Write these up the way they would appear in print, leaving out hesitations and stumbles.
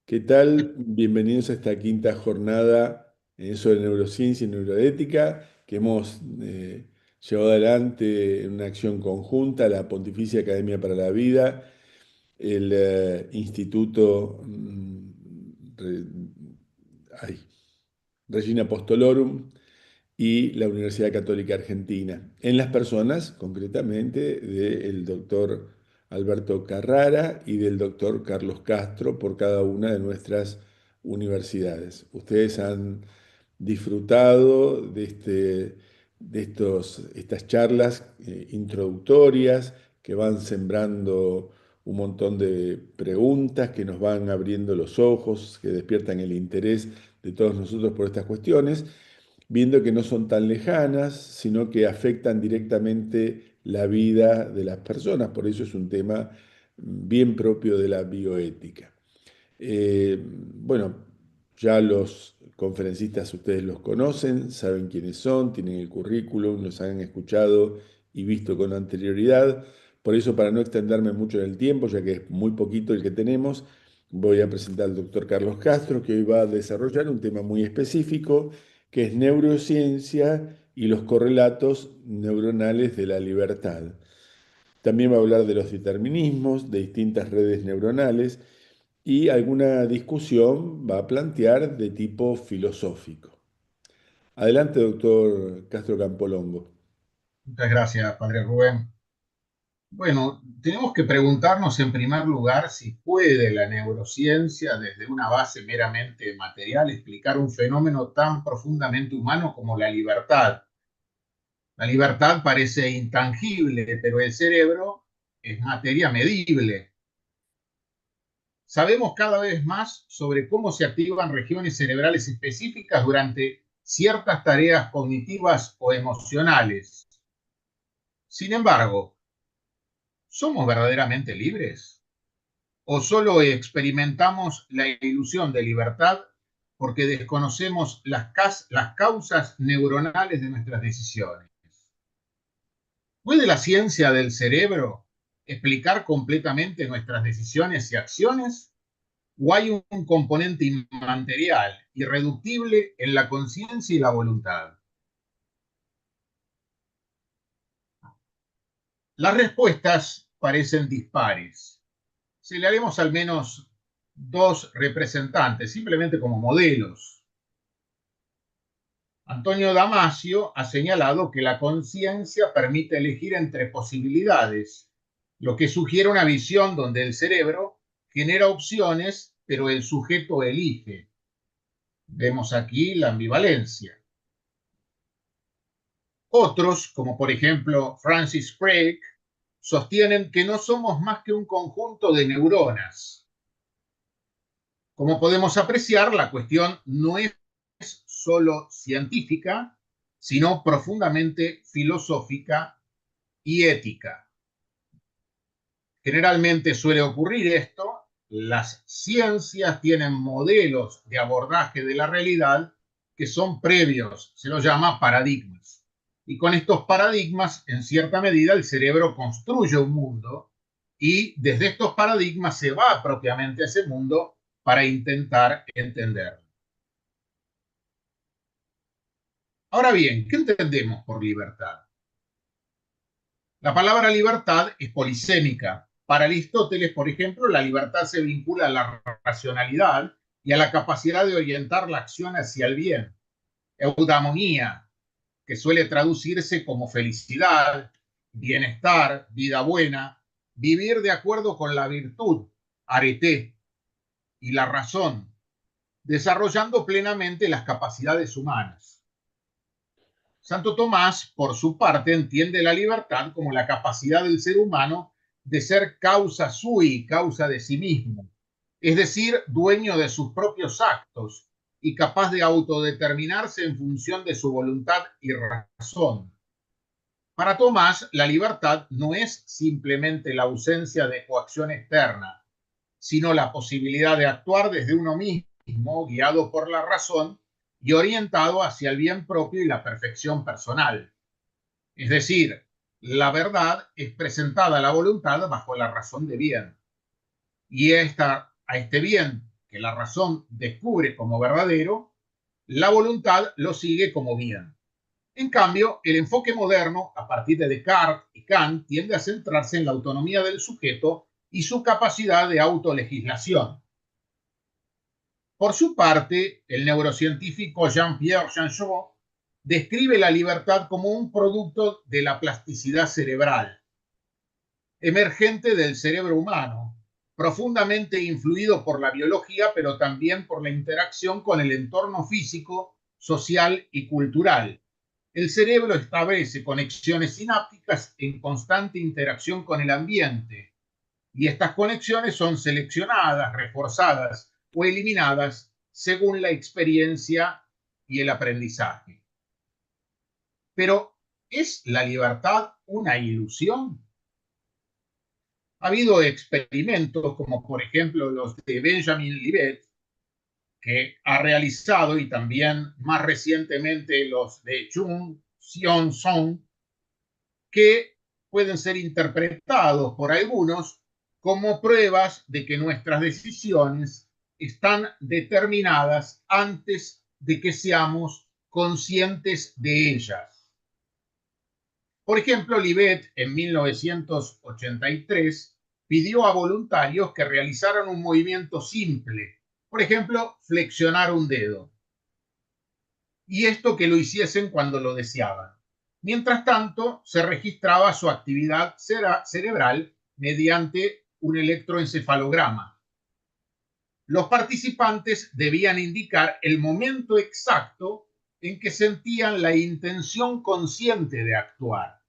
¿Qué tal? Bienvenidos a esta quinta jornada sobre neurociencia y neuroética que hemos llevado adelante en una acción conjunta, la Pontificia Academia para la Vida, el Instituto ay, Regina Apostolorum y la Universidad Católica Argentina, en las personas concretamente del doctor Alberto Carrara y del doctor Carlos Castro por cada una de nuestras universidades. Ustedes han disfrutado estas charlas introductorias que van sembrando un montón de preguntas, que nos van abriendo los ojos, que despiertan el interés de todos nosotros por estas cuestiones, viendo que no son tan lejanas, sino que afectan directamente la vida de las personas. Por eso es un tema bien propio de la bioética. Bueno, ya los conferencistas ustedes los conocen, saben quiénes son, tienen el currículum, los han escuchado y visto con anterioridad. Por eso, para no extenderme mucho en el tiempo, ya que es muy poquito el que tenemos, voy a presentar al doctor Carlos Castro, que hoy va a desarrollar un tema muy específico, que es neurociencia y los correlatos neuronales de la libertad. También va a hablar de los determinismos, de distintas redes neuronales y alguna discusión va a plantear de tipo filosófico. Adelante, doctor Castro Campolongo. Muchas gracias, Padre Rubén. Bueno, tenemos que preguntarnos en primer lugar si puede la neurociencia, desde una base meramente material, explicar un fenómeno tan profundamente humano como la libertad. La libertad parece intangible, pero el cerebro es materia medible. Sabemos cada vez más sobre cómo se activan regiones cerebrales específicas durante ciertas tareas cognitivas o emocionales. Sin embargo, ¿somos verdaderamente libres? ¿O solo experimentamos la ilusión de libertad porque desconocemos las causas neuronales de nuestras decisiones? ¿Puede la ciencia del cerebro explicar completamente nuestras decisiones y acciones? ¿O hay un componente inmaterial, irreductible en la conciencia y la voluntad? Las respuestas parecen dispares. Si le haremos al menos dos representantes, simplemente como modelos. Antonio Damasio ha señalado que la conciencia permite elegir entre posibilidades, lo que sugiere una visión donde el cerebro genera opciones, pero el sujeto elige. Vemos aquí la ambivalencia. Otros, como por ejemplo Francis Crick, sostienen que no somos más que un conjunto de neuronas. Como podemos apreciar, la cuestión no es solo científica, sino profundamente filosófica y ética. Generalmente suele ocurrir esto, las ciencias tienen modelos de abordaje de la realidad que son previos, se los llama paradigmas. Y con estos paradigmas, en cierta medida, el cerebro construye un mundo y desde estos paradigmas se va propiamente a ese mundo para intentar entenderlo. Ahora bien, ¿qué entendemos por libertad? La palabra libertad es polisémica. Para Aristóteles, por ejemplo, la libertad se vincula a la racionalidad y a la capacidad de orientar la acción hacia el bien. Eudamonía, que suele traducirse como felicidad, bienestar, vida buena, vivir de acuerdo con la virtud, arete, y la razón, desarrollando plenamente las capacidades humanas. Santo Tomás, por su parte, entiende la libertad como la capacidad del ser humano de ser causa sui, causa de sí mismo, es decir, dueño de sus propios actos y capaz de autodeterminarse en función de su voluntad y razón. Para Tomás, la libertad no es simplemente la ausencia de coacción externa, sino la posibilidad de actuar desde uno mismo, guiado por la razón y orientado hacia el bien propio y la perfección personal. Es decir, la verdad es presentada a la voluntad bajo la razón de bien. Y a este bien que la razón descubre como verdadero, la voluntad lo sigue como bien. En cambio, el enfoque moderno, a partir de Descartes y Kant, tiende a centrarse en la autonomía del sujeto y su capacidad de autolegislación. Por su parte, el neurocientífico Jean-Pierre Janchot describe la libertad como un producto de la plasticidad cerebral, emergente del cerebro humano, profundamente influido por la biología, pero también por la interacción con el entorno físico, social y cultural. El cerebro establece conexiones sinápticas en constante interacción con el ambiente, y estas conexiones son seleccionadas, reforzadas o eliminadas según la experiencia y el aprendizaje. Pero, ¿es la libertad una ilusión? Ha habido experimentos como por ejemplo los de Benjamin Libet, que ha realizado, y también más recientemente los de Chung Sion Song, que pueden ser interpretados por algunos como pruebas de que nuestras decisiones están determinadas antes de que seamos conscientes de ellas. Por ejemplo, Libet en 1983 pidió a voluntarios que realizaran un movimiento simple, por ejemplo, flexionar un dedo, y esto que lo hiciesen cuando lo deseaban. Mientras tanto, se registraba su actividad cerebral mediante un electroencefalograma. Los participantes debían indicar el momento exacto en que sentían la intención consciente de actuar.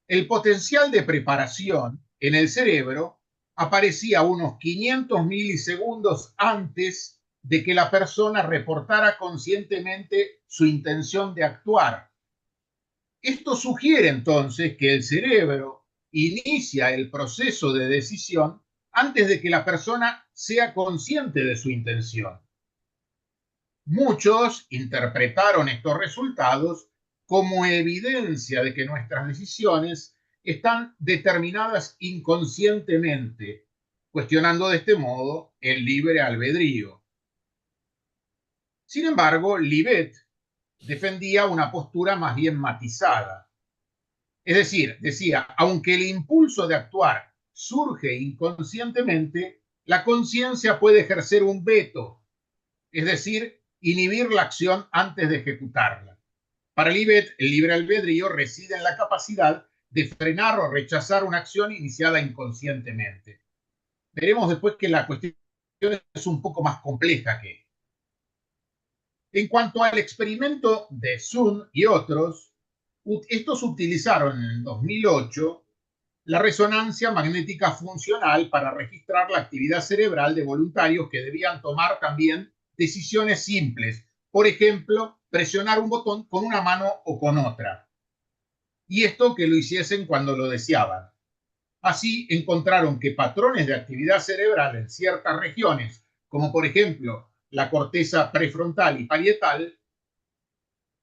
El potencial de preparación en el cerebro aparecía unos 500 milisegundos antes de que la persona reportara conscientemente su intención de actuar. Esto sugiere entonces que el cerebro inicia el proceso de decisión antes de que la persona sea consciente de su intención. Muchos interpretaron estos resultados como evidencia de que nuestras decisiones están determinadas inconscientemente, cuestionando de este modo el libre albedrío. Sin embargo, Libet defendía una postura más bien matizada. Es decir, decía, aunque el impulso de actuar surge inconscientemente, la conciencia puede ejercer un veto, es decir, inhibir la acción antes de ejecutarla. Para Libet, el libre albedrío reside en la capacidad de frenar o rechazar una acción iniciada inconscientemente. Veremos después que la cuestión es un poco más compleja que esto. En cuanto al experimento de Sun y otros, estos utilizaron en el 2008 la resonancia magnética funcional para registrar la actividad cerebral de voluntarios que debían tomar también decisiones simples. Por ejemplo, presionar un botón con una mano o con otra. Y esto que lo hiciesen cuando lo deseaban. Así encontraron que patrones de actividad cerebral en ciertas regiones, como por ejemplo la corteza prefrontal y parietal,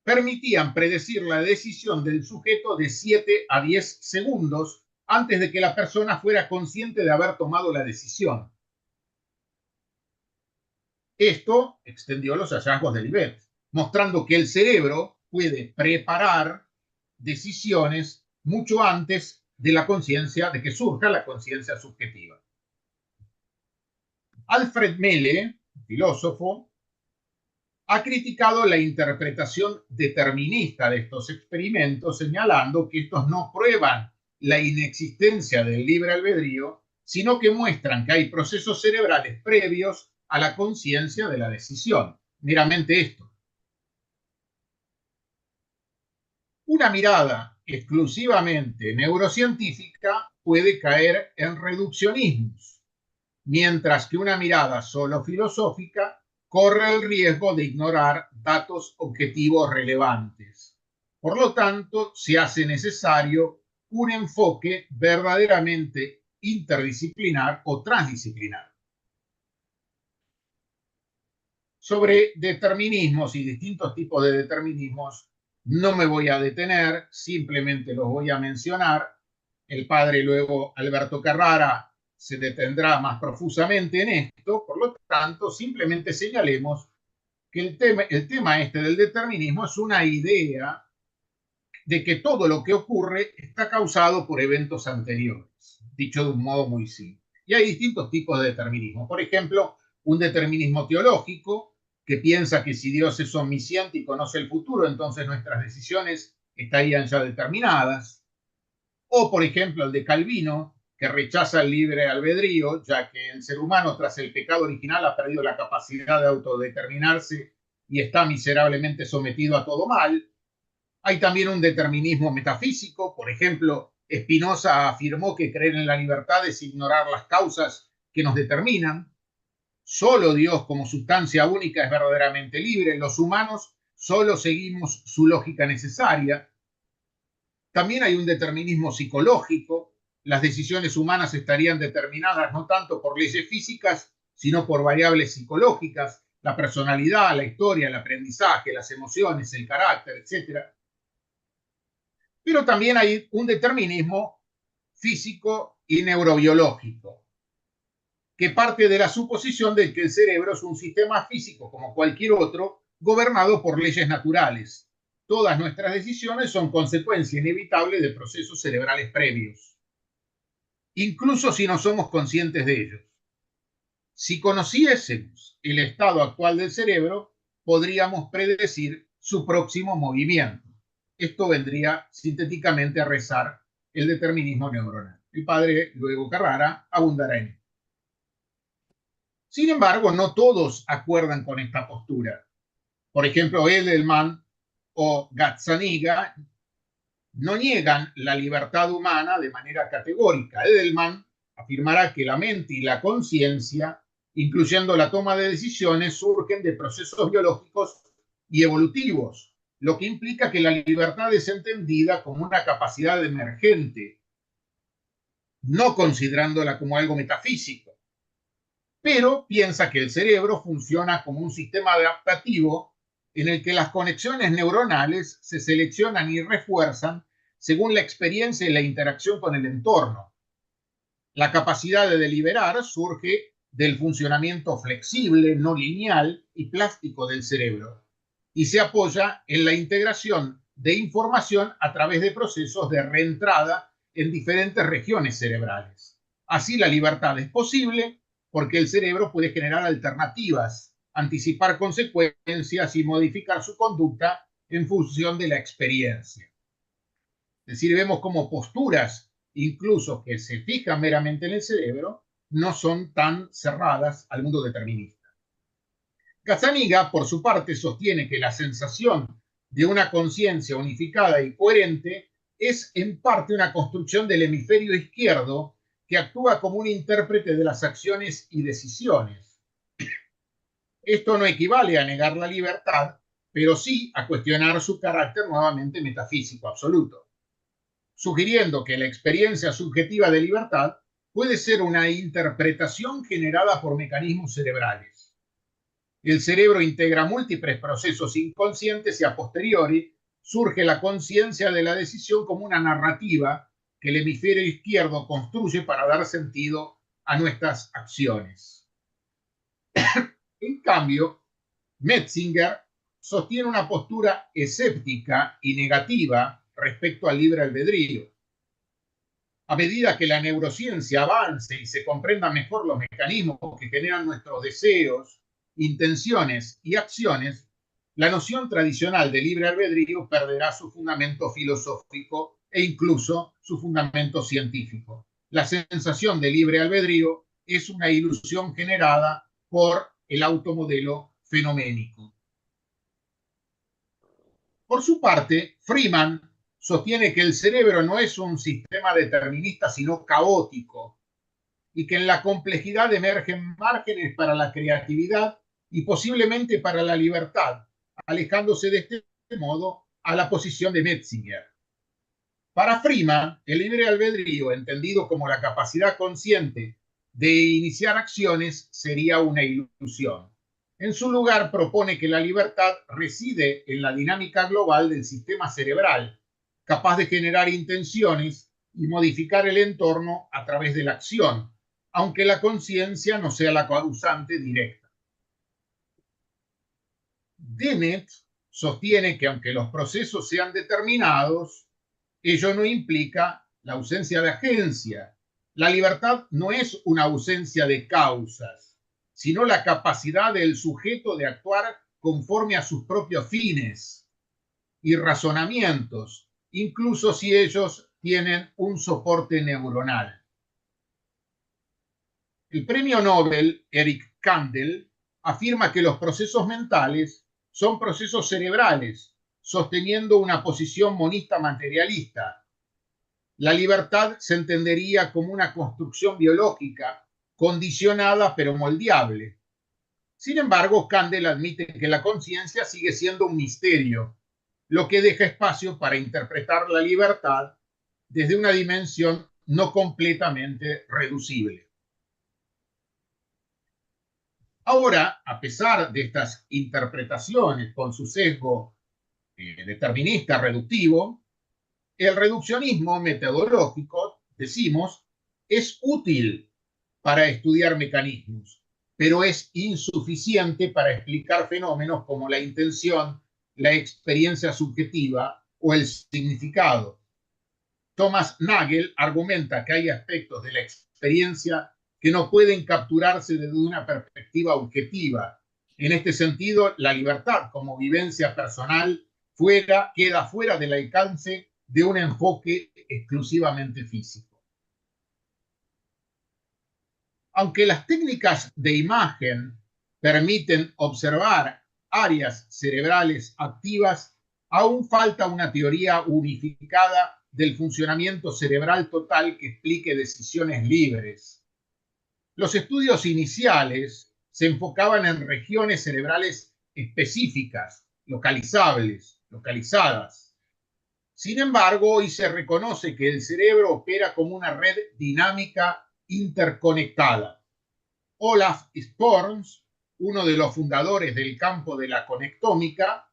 permitían predecir la decisión del sujeto de 7 a 10 segundos antes de que la persona fuera consciente de haber tomado la decisión. Esto extendió los hallazgos de Libet, mostrando que el cerebro puede preparar decisiones mucho antes de la conciencia, de que surja la conciencia subjetiva. Alfred Melle, filósofo, ha criticado la interpretación determinista de estos experimentos, señalando que estos no prueban la inexistencia del libre albedrío, sino que muestran que hay procesos cerebrales previos a la conciencia de la decisión. Meramente esto. Una mirada exclusivamente neurocientífica puede caer en reduccionismos, mientras que una mirada solo filosófica corre el riesgo de ignorar datos objetivos relevantes. Por lo tanto, se hace necesario un enfoque verdaderamente interdisciplinar o transdisciplinar. Sobre determinismos y distintos tipos de determinismos no me voy a detener, simplemente los voy a mencionar. El padre luego Alberto Carrara se detendrá más profusamente en esto, por lo tanto, simplemente señalemos que el tema este del determinismo es una idea de que todo lo que ocurre está causado por eventos anteriores, dicho de un modo muy simple. Y hay distintos tipos de determinismo. Por ejemplo, un determinismo teológico que piensa que si Dios es omnisciente y conoce el futuro, entonces nuestras decisiones estarían ya determinadas. O, por ejemplo, el de Calvino, que rechaza el libre albedrío, ya que el ser humano, tras el pecado original, ha perdido la capacidad de autodeterminarse y está miserablemente sometido a todo mal. Hay también un determinismo metafísico. Por ejemplo, Spinoza afirmó que creer en la libertad es ignorar las causas que nos determinan. Solo Dios como sustancia única es verdaderamente libre. Los humanos solo seguimos su lógica necesaria. También hay un determinismo psicológico. Las decisiones humanas estarían determinadas no tanto por leyes físicas, sino por variables psicológicas, la personalidad, la historia, el aprendizaje, las emociones, el carácter, etc. Pero también hay un determinismo físico y neurobiológico, que parte de la suposición de que el cerebro es un sistema físico como cualquier otro, gobernado por leyes naturales. Todas nuestras decisiones son consecuencia inevitable de procesos cerebrales previos, incluso si no somos conscientes de ellos. Si conociésemos el estado actual del cerebro, podríamos predecir su próximo movimiento. Esto vendría sintéticamente a rezar el determinismo neuronal. El padre luego Carrara abundará en él. Sin embargo, no todos acuerdan con esta postura. Por ejemplo, Edelman o Gazzaniga no niegan la libertad humana de manera categórica. Edelman afirmará que la mente y la conciencia, incluyendo la toma de decisiones, surgen de procesos biológicos y evolutivos, lo que implica que la libertad es entendida como una capacidad emergente, no considerándola como algo metafísico. Pero piensa que el cerebro funciona como un sistema adaptativo en el que las conexiones neuronales se seleccionan y refuerzan según la experiencia y la interacción con el entorno. La capacidad de deliberar surge del funcionamiento flexible, no lineal y plástico del cerebro y se apoya en la integración de información a través de procesos de reentrada en diferentes regiones cerebrales. Así la libertad es posible porque el cerebro puede generar alternativas, anticipar consecuencias y modificar su conducta en función de la experiencia. Es decir, vemos como posturas, incluso que se fijan meramente en el cerebro, no son tan cerradas al mundo determinista. Gazzaniga, por su parte, sostiene que la sensación de una conciencia unificada y coherente es en parte una construcción del hemisferio izquierdo que actúa como un intérprete de las acciones y decisiones. Esto no equivale a negar la libertad, pero sí a cuestionar su carácter nuevamente metafísico absoluto, sugiriendo que la experiencia subjetiva de libertad puede ser una interpretación generada por mecanismos cerebrales. El cerebro integra múltiples procesos inconscientes y a posteriori surge la conciencia de la decisión como una narrativa que el hemisferio izquierdo construye para dar sentido a nuestras acciones. En cambio, Metzinger sostiene una postura escéptica y negativa respecto al libre albedrío. A medida que la neurociencia avance y se comprendan mejor los mecanismos que generan nuestros deseos, intenciones y acciones, la noción tradicional de libre albedrío perderá su fundamento filosófico e incluso su fundamento científico. La sensación de libre albedrío es una ilusión generada por el automodelo fenoménico. Por su parte, Freeman sostiene que el cerebro no es un sistema determinista, sino caótico, y que en la complejidad emergen márgenes para la creatividad y posiblemente para la libertad, alejándose de este modo a la posición de Metzinger. Para Freeman, el libre albedrío, entendido como la capacidad consciente de iniciar acciones, sería una ilusión. En su lugar, propone que la libertad reside en la dinámica global del sistema cerebral, capaz de generar intenciones y modificar el entorno a través de la acción, aunque la conciencia no sea la causante directa. Dennett sostiene que aunque los procesos sean determinados, ello no implica la ausencia de agencia. La libertad no es una ausencia de causas, sino la capacidad del sujeto de actuar conforme a sus propios fines y razonamientos, incluso si ellos tienen un soporte neuronal. El premio Nobel Eric Kandel afirma que los procesos mentales son procesos cerebrales, sosteniendo una posición monista materialista. La libertad se entendería como una construcción biológica, condicionada pero moldeable. Sin embargo, Kandel admite que la conciencia sigue siendo un misterio, lo que deja espacio para interpretar la libertad desde una dimensión no completamente reducible. Ahora, a pesar de estas interpretaciones con su sesgo determinista reductivo, el reduccionismo metodológico, decimos, es útil para estudiar mecanismos, pero es insuficiente para explicar fenómenos como la intención, la experiencia subjetiva o el significado. Thomas Nagel argumenta que hay aspectos de la experiencia que no pueden capturarse desde una perspectiva objetiva. En este sentido, la libertad como vivencia personal queda fuera del alcance de un enfoque exclusivamente físico. Aunque las técnicas de imagen permiten observar áreas cerebrales activas, aún falta una teoría unificada del funcionamiento cerebral total que explique decisiones libres. Los estudios iniciales se enfocaban en regiones cerebrales específicas, localizadas. Sin embargo, hoy se reconoce que el cerebro opera como una red dinámica interconectada. Olaf Storms, uno de los fundadores del campo de la conectómica,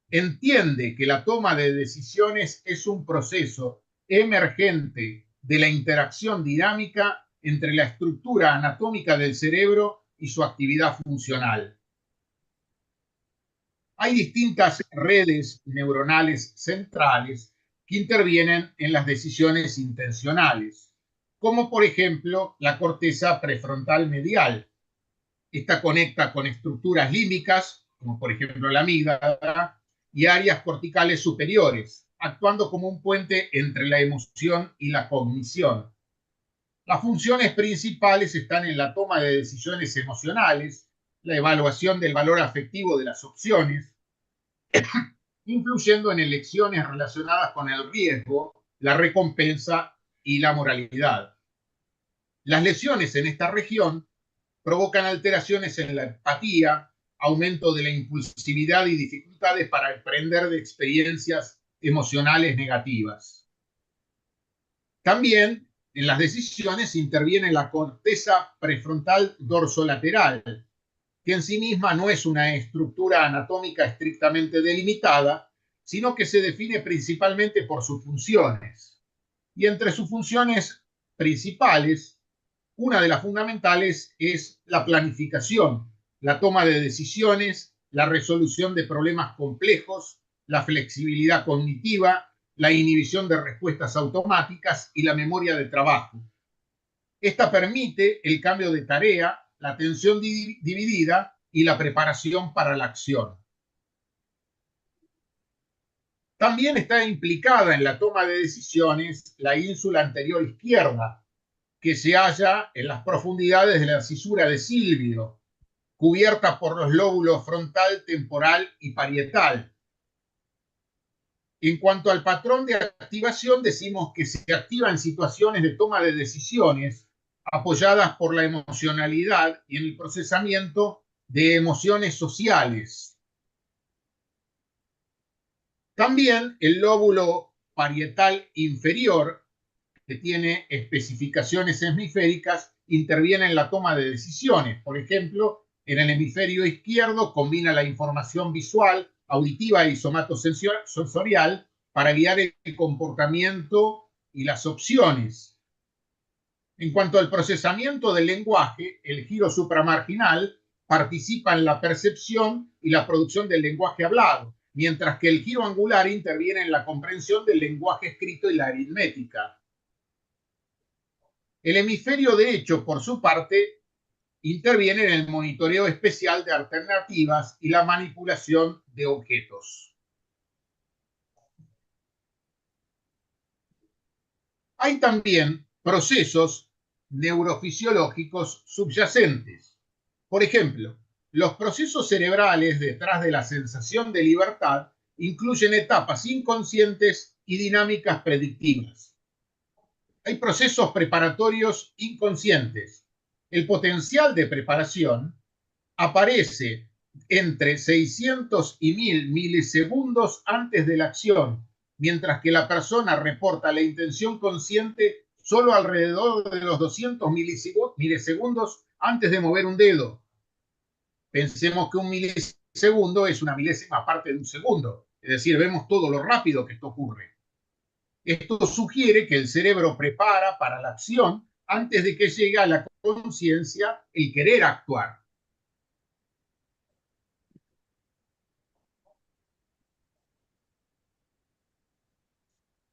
entiende que la toma de decisiones es un proceso emergente de la interacción dinámica entre la estructura anatómica del cerebro y su actividad funcional. Hay distintas redes neuronales centrales que intervienen en las decisiones intencionales, como por ejemplo la corteza prefrontal medial. Esta conecta con estructuras límbicas, como por ejemplo la amígdala, y áreas corticales superiores, actuando como un puente entre la emoción y la cognición. Las funciones principales están en la toma de decisiones emocionales, la evaluación del valor afectivo de las opciones, influyendo en elecciones relacionadas con el riesgo, la recompensa y la moralidad. Las lesiones en esta región provocan alteraciones en la empatía, aumento de la impulsividad y dificultades para aprender de experiencias emocionales negativas. También en las decisiones interviene la corteza prefrontal dorsolateral, que en sí misma no es una estructura anatómica estrictamente delimitada, sino que se define principalmente por sus funciones. Y entre sus funciones principales, una de las fundamentales es la planificación, la toma de decisiones, la resolución de problemas complejos, la flexibilidad cognitiva, la inhibición de respuestas automáticas y la memoria de trabajo. Esta permite el cambio de tarea, la atención dividida y la preparación para la acción. También está implicada en la toma de decisiones la ínsula anterior izquierda, que se halla en las profundidades de la cisura de Silvio, cubierta por los lóbulos frontal, temporal y parietal. En cuanto al patrón de activación, decimos que se activa en situaciones de toma de decisiones apoyadas por la emocionalidad y en el procesamiento de emociones sociales. También el lóbulo parietal inferior, que tiene especificaciones hemisféricas, interviene en la toma de decisiones. Por ejemplo, en el hemisferio izquierdo combina la información visual, auditiva y somatosensorial para guiar el comportamiento y las opciones. En cuanto al procesamiento del lenguaje, el giro supramarginal participa en la percepción y la producción del lenguaje hablado, mientras que el giro angular interviene en la comprensión del lenguaje escrito y la aritmética. El hemisferio derecho, por su parte, interviene en el monitoreo especial de alternativas y la manipulación de objetos. Hay también procesos neurofisiológicos subyacentes. Por ejemplo, los procesos cerebrales detrás de la sensación de libertad incluyen etapas inconscientes y dinámicas predictivas. Hay procesos preparatorios inconscientes. El potencial de preparación aparece entre 600 y 1000 milisegundos antes de la acción, mientras que la persona reporta la intención consciente solo alrededor de los 200 milisegundos antes de mover un dedo. Pensemos que un milisegundo es una milésima parte de un segundo, es decir, vemos todo lo rápido que esto ocurre. Esto sugiere que el cerebro prepara para la acción antes de que llegue a la conciencia el querer actuar.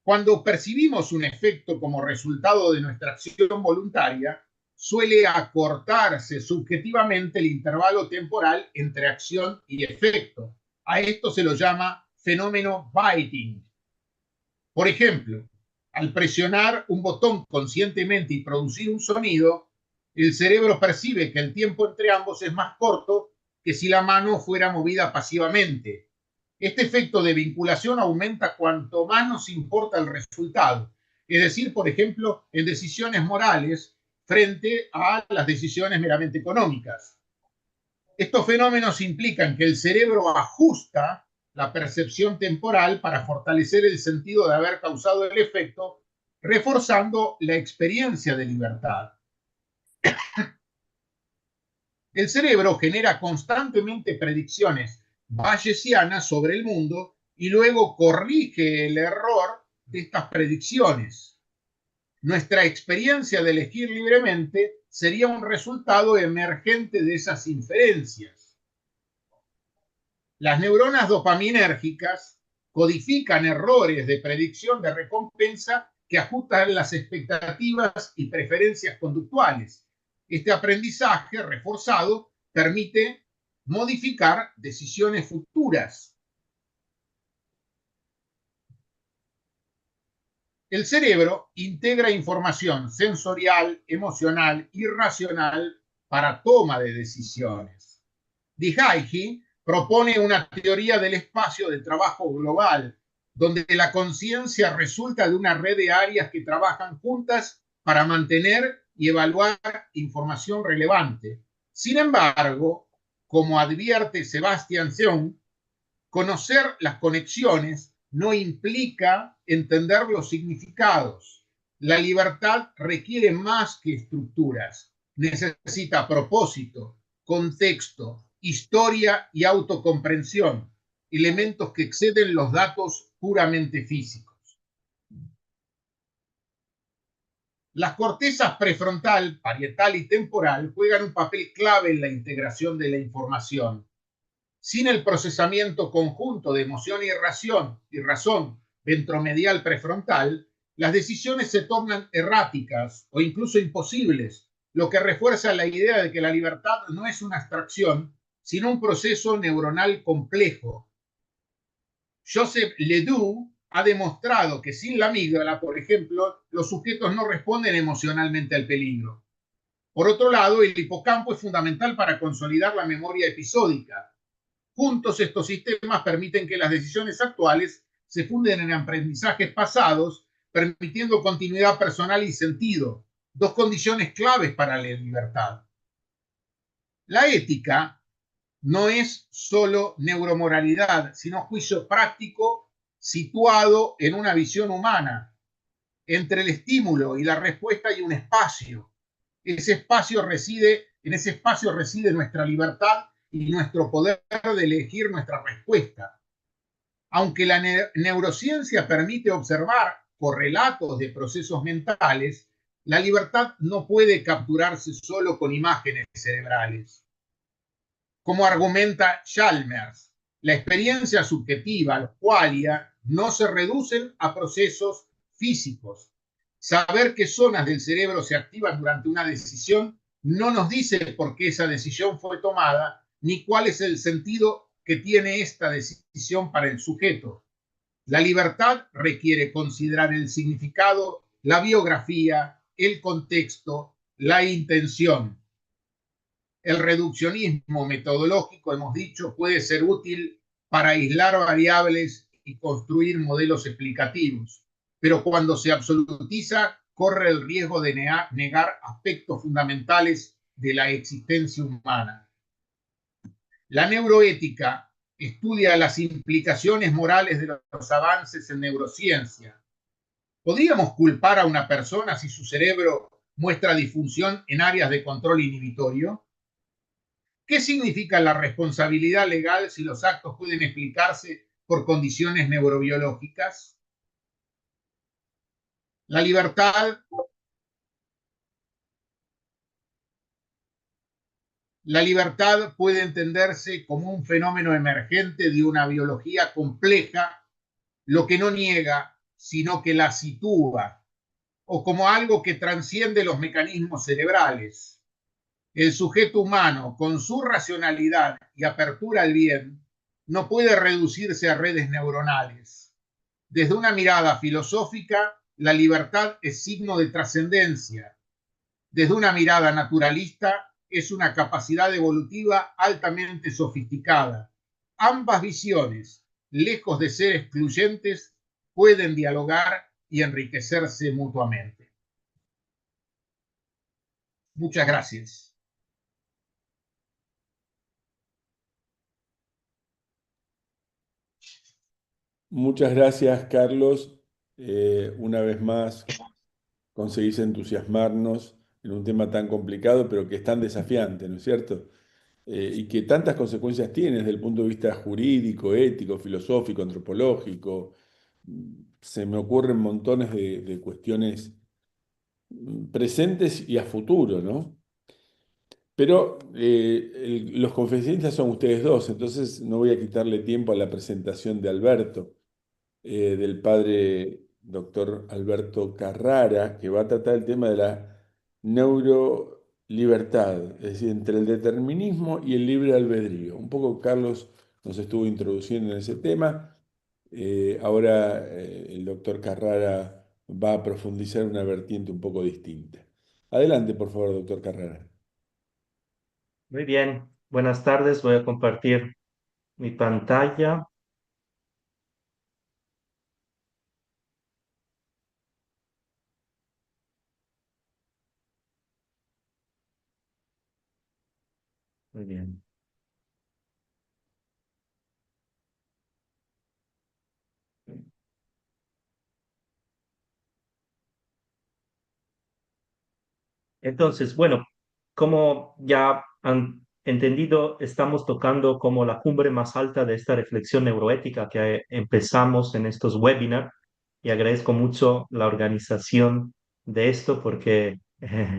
Cuando percibimos un efecto como resultado de nuestra acción voluntaria, suele acortarse subjetivamente el intervalo temporal entre acción y efecto. A esto se lo llama fenómeno biting. Por ejemplo, al presionar un botón conscientemente y producir un sonido, el cerebro percibe que el tiempo entre ambos es más corto que si la mano fuera movida pasivamente. Este efecto de vinculación aumenta cuanto más nos importa el resultado, es decir, por ejemplo, en decisiones morales frente a las decisiones meramente económicas. Estos fenómenos implican que el cerebro ajusta la percepción temporal para fortalecer el sentido de haber causado el efecto, reforzando la experiencia de libertad. El cerebro genera constantemente predicciones bayesianas sobre el mundo y luego corrige el error de estas predicciones. Nuestra experiencia de elegir libremente sería un resultado emergente de esas inferencias. Las neuronas dopaminérgicas codifican errores de predicción de recompensa que ajustan las expectativas y preferencias conductuales. Este aprendizaje reforzado permite modificar decisiones futuras. El cerebro integra información sensorial, emocional y racional para toma de decisiones. Dihaiji propone una teoría del espacio de trabajo global, donde la conciencia resulta de una red de áreas que trabajan juntas para mantener y evaluar información relevante. Sin embargo, como advierte Sebastian Seung, conocer las conexiones no implica entender los significados. La libertad requiere más que estructuras. Necesita propósito, contexto, historia y autocomprensión, elementos que exceden los datos puramente físicos. Las cortezas prefrontal, parietal y temporal juegan un papel clave en la integración de la información. Sin el procesamiento conjunto de emoción y razón ventromedial prefrontal, las decisiones se tornan erráticas o incluso imposibles, lo que refuerza la idea de que la libertad no es una abstracción, sino un proceso neuronal complejo. Joseph Ledoux ha demostrado que sin la amígdala, por ejemplo, los sujetos no responden emocionalmente al peligro. Por otro lado, el hipocampo es fundamental para consolidar la memoria episódica. Juntos, estos sistemas permiten que las decisiones actuales se funden en aprendizajes pasados, permitiendo continuidad personal y sentido, dos condiciones claves para la libertad. La ética no es solo neuromoralidad, sino juicio práctico situado en una visión humana. Entre el estímulo y la respuesta hay un espacio. En ese espacio reside nuestra libertad y nuestro poder de elegir nuestra respuesta. Aunque la neurociencia permite observar correlatos de procesos mentales, la libertad no puede capturarse solo con imágenes cerebrales. Como argumenta Chalmers, la experiencia subjetiva, los qualia, no se reducen a procesos físicos. Saber qué zonas del cerebro se activan durante una decisión no nos dice por qué esa decisión fue tomada, ni cuál es el sentido que tiene esta decisión para el sujeto. La libertad requiere considerar el significado, la biografía, el contexto, la intención. El reduccionismo metodológico, hemos dicho, puede ser útil para aislar variables y construir modelos explicativos, pero cuando se absolutiza, corre el riesgo de negar aspectos fundamentales de la existencia humana. La neuroética estudia las implicaciones morales de los avances en neurociencia. ¿Podríamos culpar a una persona si su cerebro muestra disfunción en áreas de control inhibitorio? ¿Qué significa la responsabilidad legal si los actos pueden explicarse por condiciones neurobiológicas? La libertad, la libertad puede entenderse como un fenómeno emergente de una biología compleja, lo que no niega, sino que la sitúa, o como algo que transciende los mecanismos cerebrales. El sujeto humano, con su racionalidad y apertura al bien, no puede reducirse a redes neuronales. Desde una mirada filosófica, la libertad es signo de trascendencia. Desde una mirada naturalista, es una capacidad evolutiva altamente sofisticada. Ambas visiones, lejos de ser excluyentes, pueden dialogar y enriquecerse mutuamente. Muchas gracias. Muchas gracias, Carlos. Una vez más, conseguís entusiasmarnos en un tema tan complicado, pero que es tan desafiante, ¿no es cierto? Y que tantas consecuencias tiene desde el punto de vista jurídico, ético, filosófico, antropológico. Se me ocurren montones de cuestiones presentes y a futuro, ¿no? Pero los conferencistas son ustedes dos, entonces no voy a quitarle tiempo a la presentación de Alberto, del padre doctor Alberto Carrara, que va a tratar el tema de la neurolibertad, es decir, entre el determinismo y el libre albedrío. Un poco Carlos nos estuvo introduciendo en ese tema. Ahora el doctor Carrara va a profundizar una vertiente un poco distinta. Adelante, por favor, doctor Carrara. Muy bien, buenas tardes. Voy a compartir mi pantalla. Muy bien. Entonces, bueno, como ya han entendido, estamos tocando como la cumbre más alta de esta reflexión neuroética que empezamos en estos webinars y agradezco mucho la organización de esto porque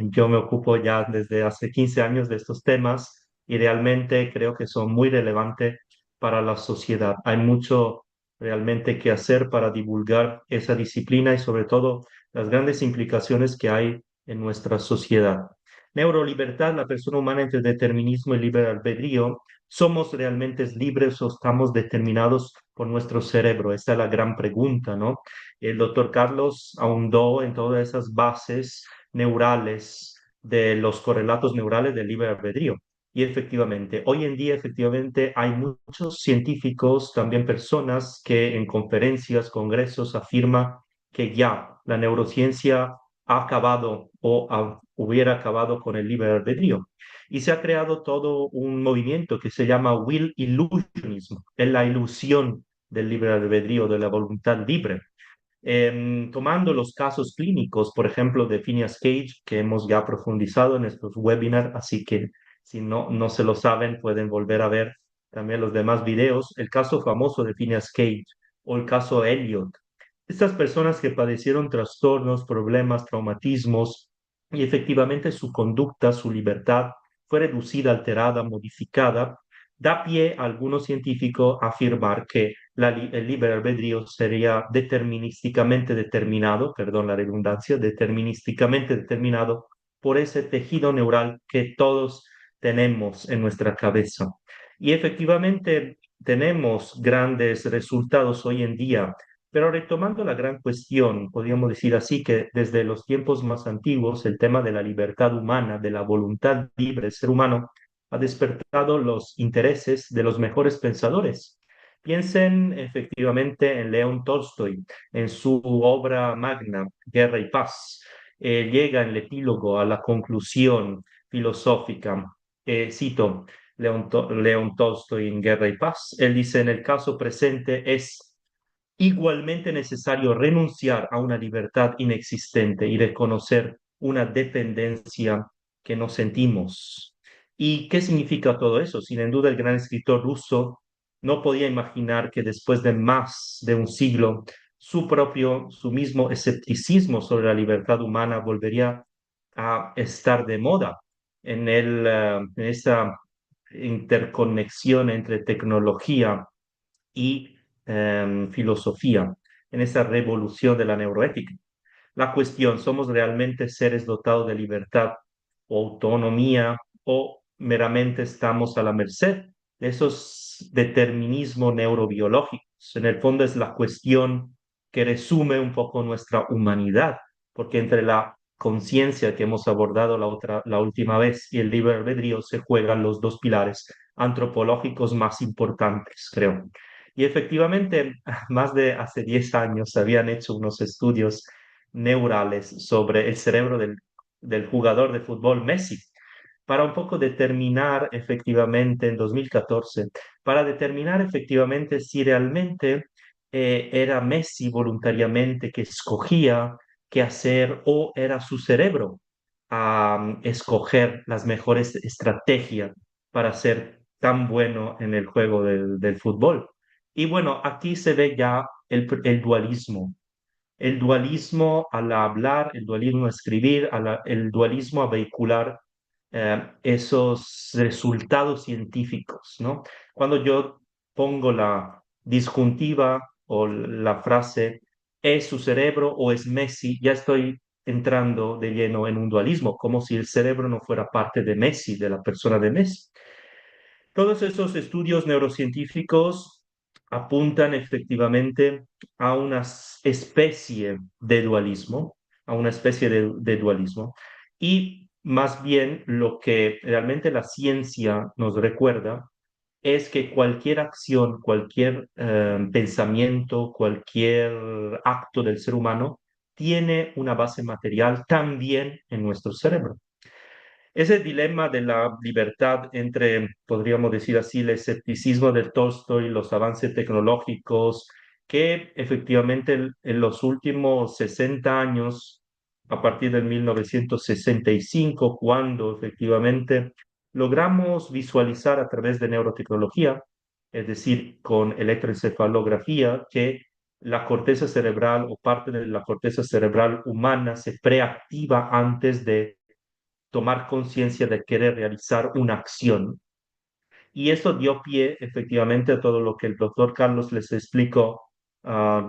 yo me ocupo ya desde hace 15 años de estos temas y realmente creo que son muy relevantes para la sociedad. Hay mucho realmente que hacer para divulgar esa disciplina y sobre todo las grandes implicaciones que hay en nuestra sociedad. Neurolibertad, la persona humana entre determinismo y libre albedrío. ¿Somos realmente libres o estamos determinados por nuestro cerebro? Esta es la gran pregunta, ¿no? El doctor Carlos ahondó en todas esas bases neurales de los correlatos neurales del libre albedrío. Y efectivamente, hoy en día, efectivamente, hay muchos científicos, también personas que en conferencias, congresos afirman que ya la neurociencia ha acabado hubiera acabado con el libre albedrío. Y se ha creado todo un movimiento que se llama Will Illusionism, es la ilusión del libre albedrío, de la voluntad libre. Tomando los casos clínicos, por ejemplo, de Phineas Cage, que hemos ya profundizado en estos webinars, así que si no se lo saben, pueden volver a ver también los demás videos. El caso famoso de Phineas Cage o el caso Elliot. Estas personas que padecieron trastornos, problemas, traumatismos y efectivamente su conducta, su libertad fue reducida, alterada, modificada da pie a algunos científicos a afirmar que el libre albedrío sería determinísticamente determinado, perdón la redundancia, determinísticamente determinado por ese tejido neural que todos tenemos en nuestra cabeza. Y efectivamente tenemos grandes resultados hoy en día, pero retomando la gran cuestión, podríamos decir así que desde los tiempos más antiguos el tema de la libertad humana, de la voluntad libre del ser humano, ha despertado los intereses de los mejores pensadores. Piensen efectivamente en León Tolstoy, en su obra magna, Guerra y Paz. Llega en el epílogo a la conclusión filosófica. Cito León Tolstoy en Guerra y Paz. Él dice, en el caso presente es igualmente necesario renunciar a una libertad inexistente y reconocer una dependencia que no sentimos. ¿Y qué significa todo eso? Sin duda, el gran escritor ruso no podía imaginar que después de más de un siglo, su mismo escepticismo sobre la libertad humana volvería a estar de moda en esa interconexión entre tecnología y filosofía, en esa revolución de la neuroética. La cuestión, ¿somos realmente seres dotados de libertad o autonomía o meramente estamos a la merced de esos determinismos neurobiológicos? En el fondo es la cuestión que resume un poco nuestra humanidad, porque entre la conciencia que hemos abordado la última vez y el libre albedrío se juegan los dos pilares antropológicos más importantes, creo. Y efectivamente, más de hace 10 años se habían hecho unos estudios neurales sobre el cerebro del jugador de fútbol Messi, para un poco determinar efectivamente en 2014, para determinar efectivamente si realmente era Messi voluntariamente que escogía qué hacer o era su cerebro a escoger las mejores estrategias para ser tan bueno en el juego del fútbol. Y bueno, aquí se ve ya el dualismo al hablar, el dualismo a escribir, el dualismo a vehicular esos resultados científicos, ¿no? Cuando yo pongo la disjuntiva o la frase ¿es su cerebro o es Messi? Ya estoy entrando de lleno en un dualismo, como si el cerebro no fuera parte de Messi, de la persona de Messi. Todos esos estudios neurocientíficos apuntan efectivamente a una especie de dualismo, a una especie de dualismo. Y más bien lo que realmente la ciencia nos recuerda es que cualquier acción, cualquier pensamiento, cualquier acto del ser humano tiene una base material también en nuestro cerebro. Ese dilema de la libertad entre, podríamos decir así, el escepticismo de Tolstoy, los avances tecnológicos, que efectivamente en los últimos 60 años, a partir del 1965, cuando efectivamente logramos visualizar a través de neurotecnología, es decir, con electroencefalografía, que la corteza cerebral o parte de la corteza cerebral humana se preactiva antes de tomar conciencia de querer realizar una acción. Y eso dio pie efectivamente a todo lo que el doctor Carlos les explicó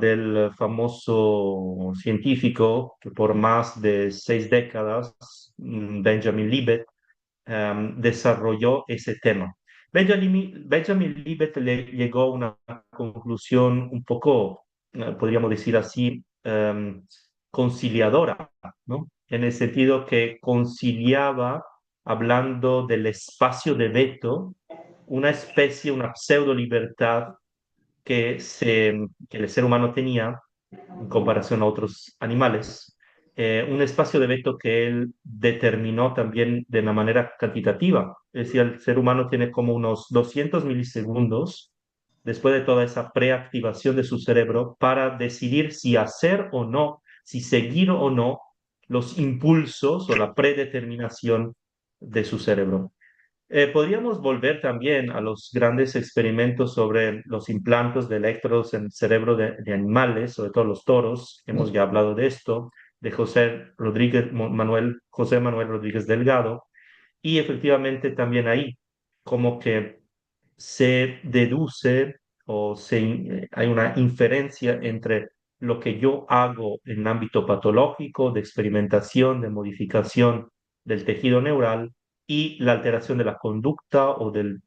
del famoso científico que por más de 6 décadas, Benjamin Libet, desarrolló ese tema. Benjamin Libet le llegó a una conclusión un poco, podríamos decir así, conciliadora, ¿no? En el sentido que conciliaba, hablando del espacio de veto, una especie, una pseudo libertad que el ser humano tenía en comparación a otros animales, un espacio de veto que él determinó también de una manera cuantitativa. Es decir, el ser humano tiene como unos 200 milisegundos después de toda esa preactivación de su cerebro para decidir si hacer o no, si seguir o no los impulsos o la predeterminación de su cerebro. Podríamos volver también a los grandes experimentos sobre los implantes de electrodos en el cerebro de animales, sobre todo los toros. Hemos ya hablado de esto, de José Manuel Rodríguez Delgado. Y efectivamente también ahí, como que se deduce hay una inferencia entre lo que yo hago en el ámbito patológico, de experimentación, de modificación del tejido neural y la alteración de la conducta o del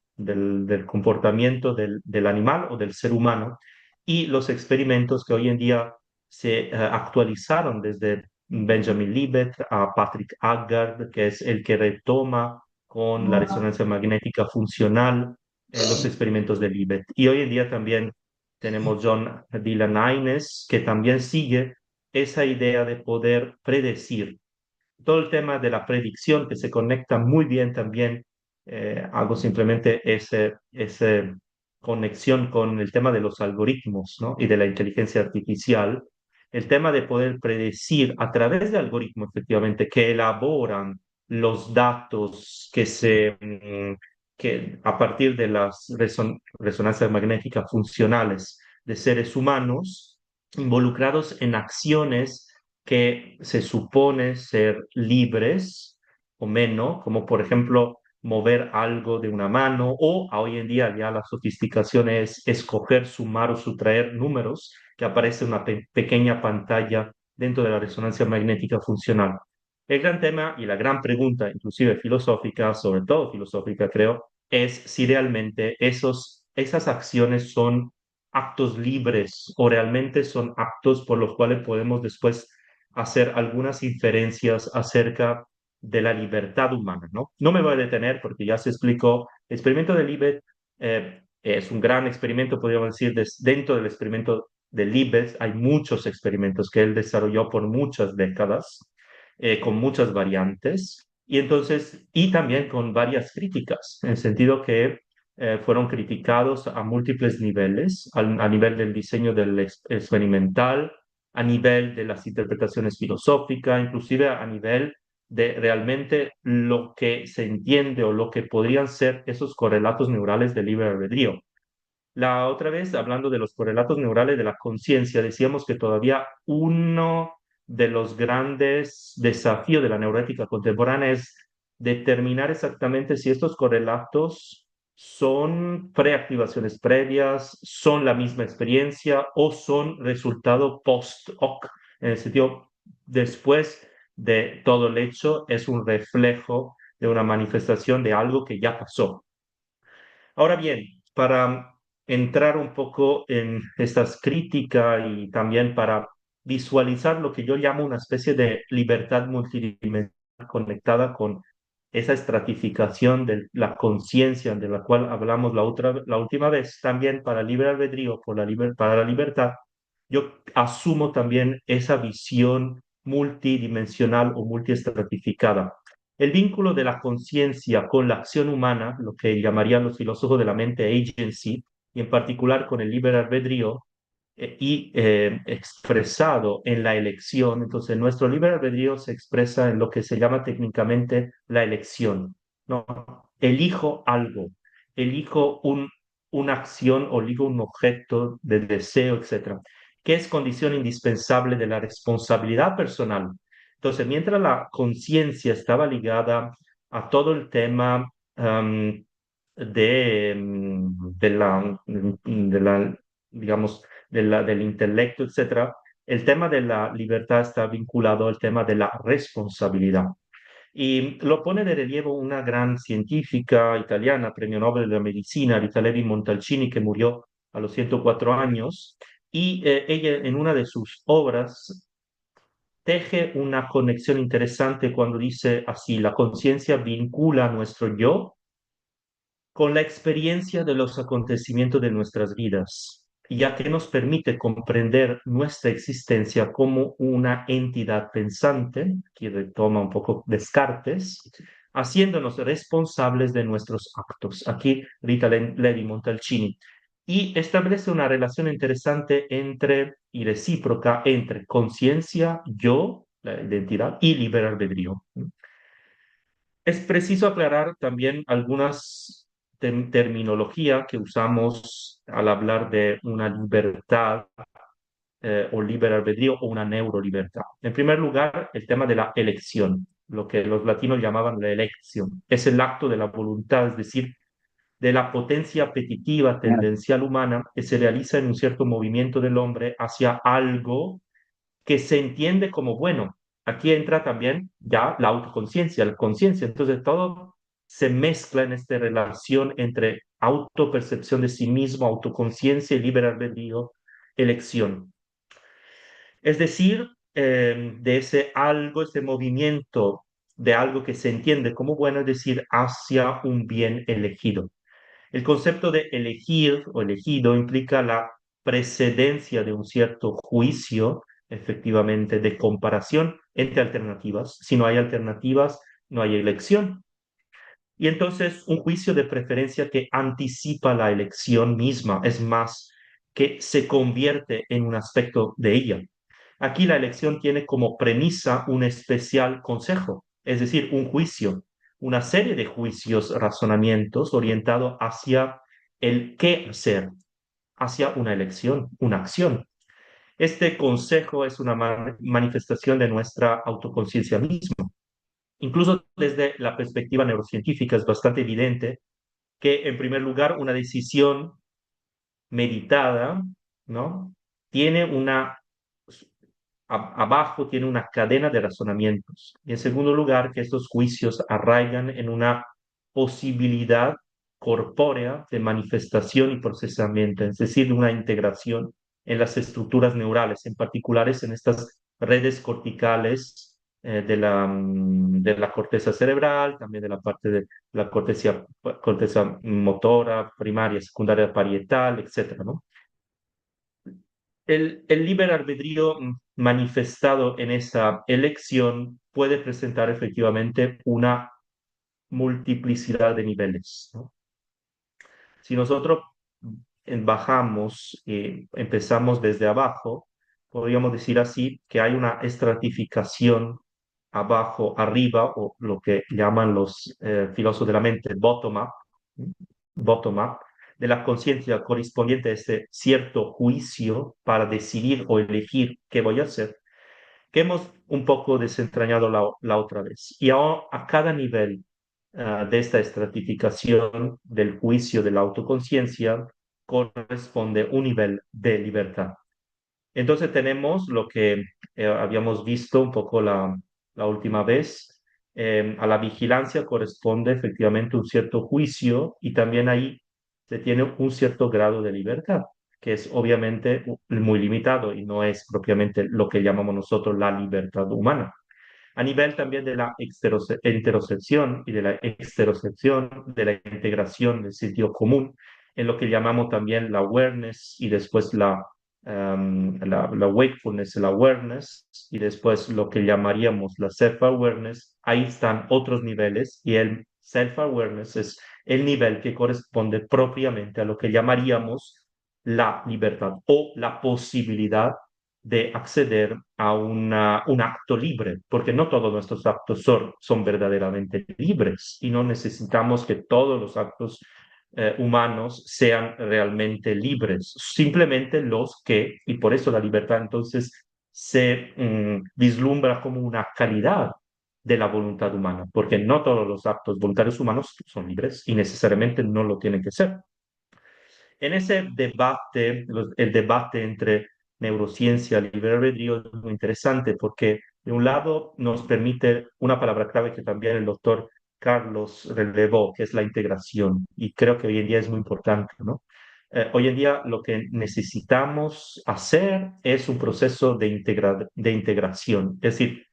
comportamiento del animal o del ser humano y los experimentos que hoy en día se actualizaron desde Benjamin Libet a Patrick Haggard, que es el que retoma con la resonancia magnética funcional los experimentos de Libet. Y hoy en día también tenemos John Dylan Haynes, que también sigue esa idea de poder predecir todo el tema de la predicción que se conecta muy bien también, hago simplemente esa conexión con el tema de los algoritmos, ¿no? Y de la inteligencia artificial, el tema de poder predecir a través de algoritmos efectivamente que elaboran los datos que a partir de las resonancias magnéticas funcionales de seres humanos involucrados en acciones que se supone ser libres o menos, como por ejemplo mover algo de una mano o hoy en día ya la sofisticación es escoger, sumar o sustraer números que aparece en una pequeña pantalla dentro de la resonancia magnética funcional. El gran tema y la gran pregunta, inclusive filosófica, sobre todo filosófica creo, es si realmente esas acciones son actos libres o realmente son actos por los cuales podemos después hacer algunas inferencias acerca de la libertad humana, ¿no? No me voy a detener porque ya se explicó. El experimento de Libet es un gran experimento, podríamos decir, dentro del experimento de Libet hay muchos experimentos que él desarrolló por muchas décadas, con muchas variantes, y entonces, y también con varias críticas, en el sentido que fueron criticados a múltiples niveles, a nivel del diseño del experimental, a nivel de las interpretaciones filosóficas, inclusive a nivel de realmente lo que se entiende o lo que podrían ser esos correlatos neurales del libre albedrío. La otra vez, hablando de los correlatos neurales de la conciencia, decíamos que todavía uno de los grandes desafíos de la neuroética contemporánea es determinar exactamente si estos correlatos son preactivaciones previas, son la misma experiencia o son resultado post hoc, en el sentido después de todo el hecho, es un reflejo de una manifestación de algo que ya pasó. Ahora bien, para entrar un poco en estas críticas y también para visualizar lo que yo llamo una especie de libertad multidimensional conectada con esa estratificación de la conciencia de la cual hablamos la última vez, también para libre albedrío, para la libertad, yo asumo también esa visión multidimensional o multiestratificada. El vínculo de la conciencia con la acción humana, lo que llamarían los filósofos de la mente agency, y en particular con el libre albedrío, expresado en la elección. Entonces, nuestro libre albedrío se expresa en lo que se llama técnicamente la elección. ¿No? Elijo algo, elijo una acción o elijo un objeto de deseo, etcétera, que es condición indispensable de la responsabilidad personal. Entonces, mientras la conciencia estaba ligada a todo el tema de la, digamos, del intelecto, etcétera, el tema de la libertad está vinculado al tema de la responsabilidad. Y lo pone de relieve una gran científica italiana, premio Nobel de la Medicina, Rita Levi Montalcini, que murió a los 104 años, y ella en una de sus obras teje una conexión interesante cuando dice así, la conciencia vincula a nuestro yo con la experiencia de los acontecimientos de nuestras vidas, ya que nos permite comprender nuestra existencia como una entidad pensante, que retoma un poco Descartes, haciéndonos responsables de nuestros actos. Aquí Rita Levi Montalcini. Y establece una relación interesante y recíproca entre conciencia, yo, la identidad, y libre albedrío. Es preciso aclarar también algunas terminología que usamos al hablar de una libertad o libre albedrío o una neurolibertad. En primer lugar, el tema de la elección, lo que los latinos llamaban la elección. Es el acto de la voluntad, es decir, de la potencia apetitiva tendencial humana que se realiza en un cierto movimiento del hombre hacia algo que se entiende como bueno. Aquí entra también ya la autoconciencia, la conciencia. Entonces todo se mezcla en esta relación entre autopercepción de sí mismo, autoconciencia y libre albedrío, elección. Es decir, de ese algo, ese movimiento de algo que se entiende como bueno, es decir, hacia un bien elegido. El concepto de elegir o elegido implica la precedencia de un cierto juicio, efectivamente, de comparación entre alternativas. Si no hay alternativas, no hay elección. Y entonces un juicio de preferencia que anticipa la elección misma, es más, que se convierte en un aspecto de ella. Aquí la elección tiene como premisa un especial consejo, es decir, un juicio, una serie de juicios, razonamientos orientados hacia el qué hacer, hacia una elección, una acción. Este consejo es una manifestación de nuestra autoconciencia misma. Incluso desde la perspectiva neurocientífica es bastante evidente que, en primer lugar, una decisión meditada, ¿no? Tiene una abajo tiene una cadena de razonamientos. Y en segundo lugar, que estos juicios arraigan en una posibilidad corpórea de manifestación y procesamiento, es decir, de una integración en las estructuras neurales, en particulares en estas redes corticales de la corteza cerebral, también de la parte de la corteza motora, primaria, secundaria, parietal, etcétera, ¿no? El libre albedrío manifestado en esa elección puede presentar efectivamente una multiplicidad de niveles, ¿no? Si nosotros bajamos y empezamos desde abajo, podríamos decir así que hay una estratificación abajo, arriba, o lo que llaman los filósofos de la mente, bottom-up, de la conciencia correspondiente a ese cierto juicio para decidir o elegir qué voy a hacer, que hemos un poco desentrañado la otra vez. Y ahora, a cada nivel de esta estratificación del juicio de la autoconciencia corresponde un nivel de libertad. Entonces tenemos lo que habíamos visto un poco la última vez. A la vigilancia corresponde efectivamente un cierto juicio y también ahí se tiene un cierto grado de libertad, que es obviamente muy limitado y no es propiamente lo que llamamos nosotros la libertad humana. A nivel también de la interocepción y de la exterocepción, de la integración del sentido común, en lo que llamamos también la awareness y después la wakefulness, la awareness y después lo que llamaríamos la self-awareness, ahí están otros niveles y el self-awareness es el nivel que corresponde propiamente a lo que llamaríamos la libertad o la posibilidad de acceder a un acto libre, porque no todos nuestros actos son verdaderamente libres y no necesitamos que todos los actos humanos sean realmente libres, simplemente los que, y por eso la libertad entonces se vislumbra como una calidad de la voluntad humana, porque no todos los actos voluntarios humanos son libres y necesariamente no lo tienen que ser. En ese debate, el debate entre neurociencia y libre albedrío es muy interesante porque de un lado nos permite una palabra clave que también el doctor Carlos relevó, que es la integración, y creo que hoy en día es muy importante, ¿no? Hoy en día lo que necesitamos hacer es un proceso de integración, es decir,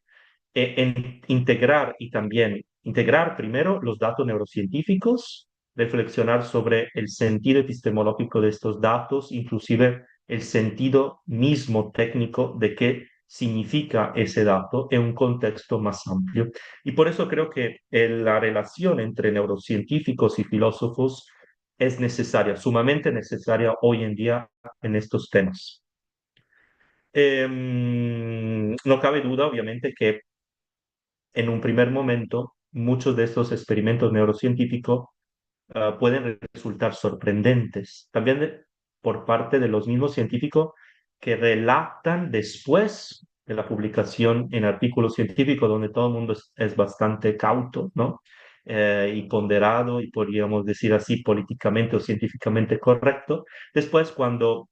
en integrar y también integrar primero los datos neurocientíficos, reflexionar sobre el sentido epistemológico de estos datos, inclusive el sentido mismo técnico de qué significa ese dato en un contexto más amplio. Y por eso creo que la relación entre neurocientíficos y filósofos es necesaria, sumamente necesaria hoy en día en estos temas. No cabe duda, obviamente, que en un primer momento, muchos de estos experimentos neurocientíficos pueden resultar sorprendentes. También por parte de los mismos científicos que relatan después de la publicación en artículos científicos, donde todo el mundo es bastante cauto, ¿no? y ponderado y podríamos decir así políticamente o científicamente correcto. Después, cuando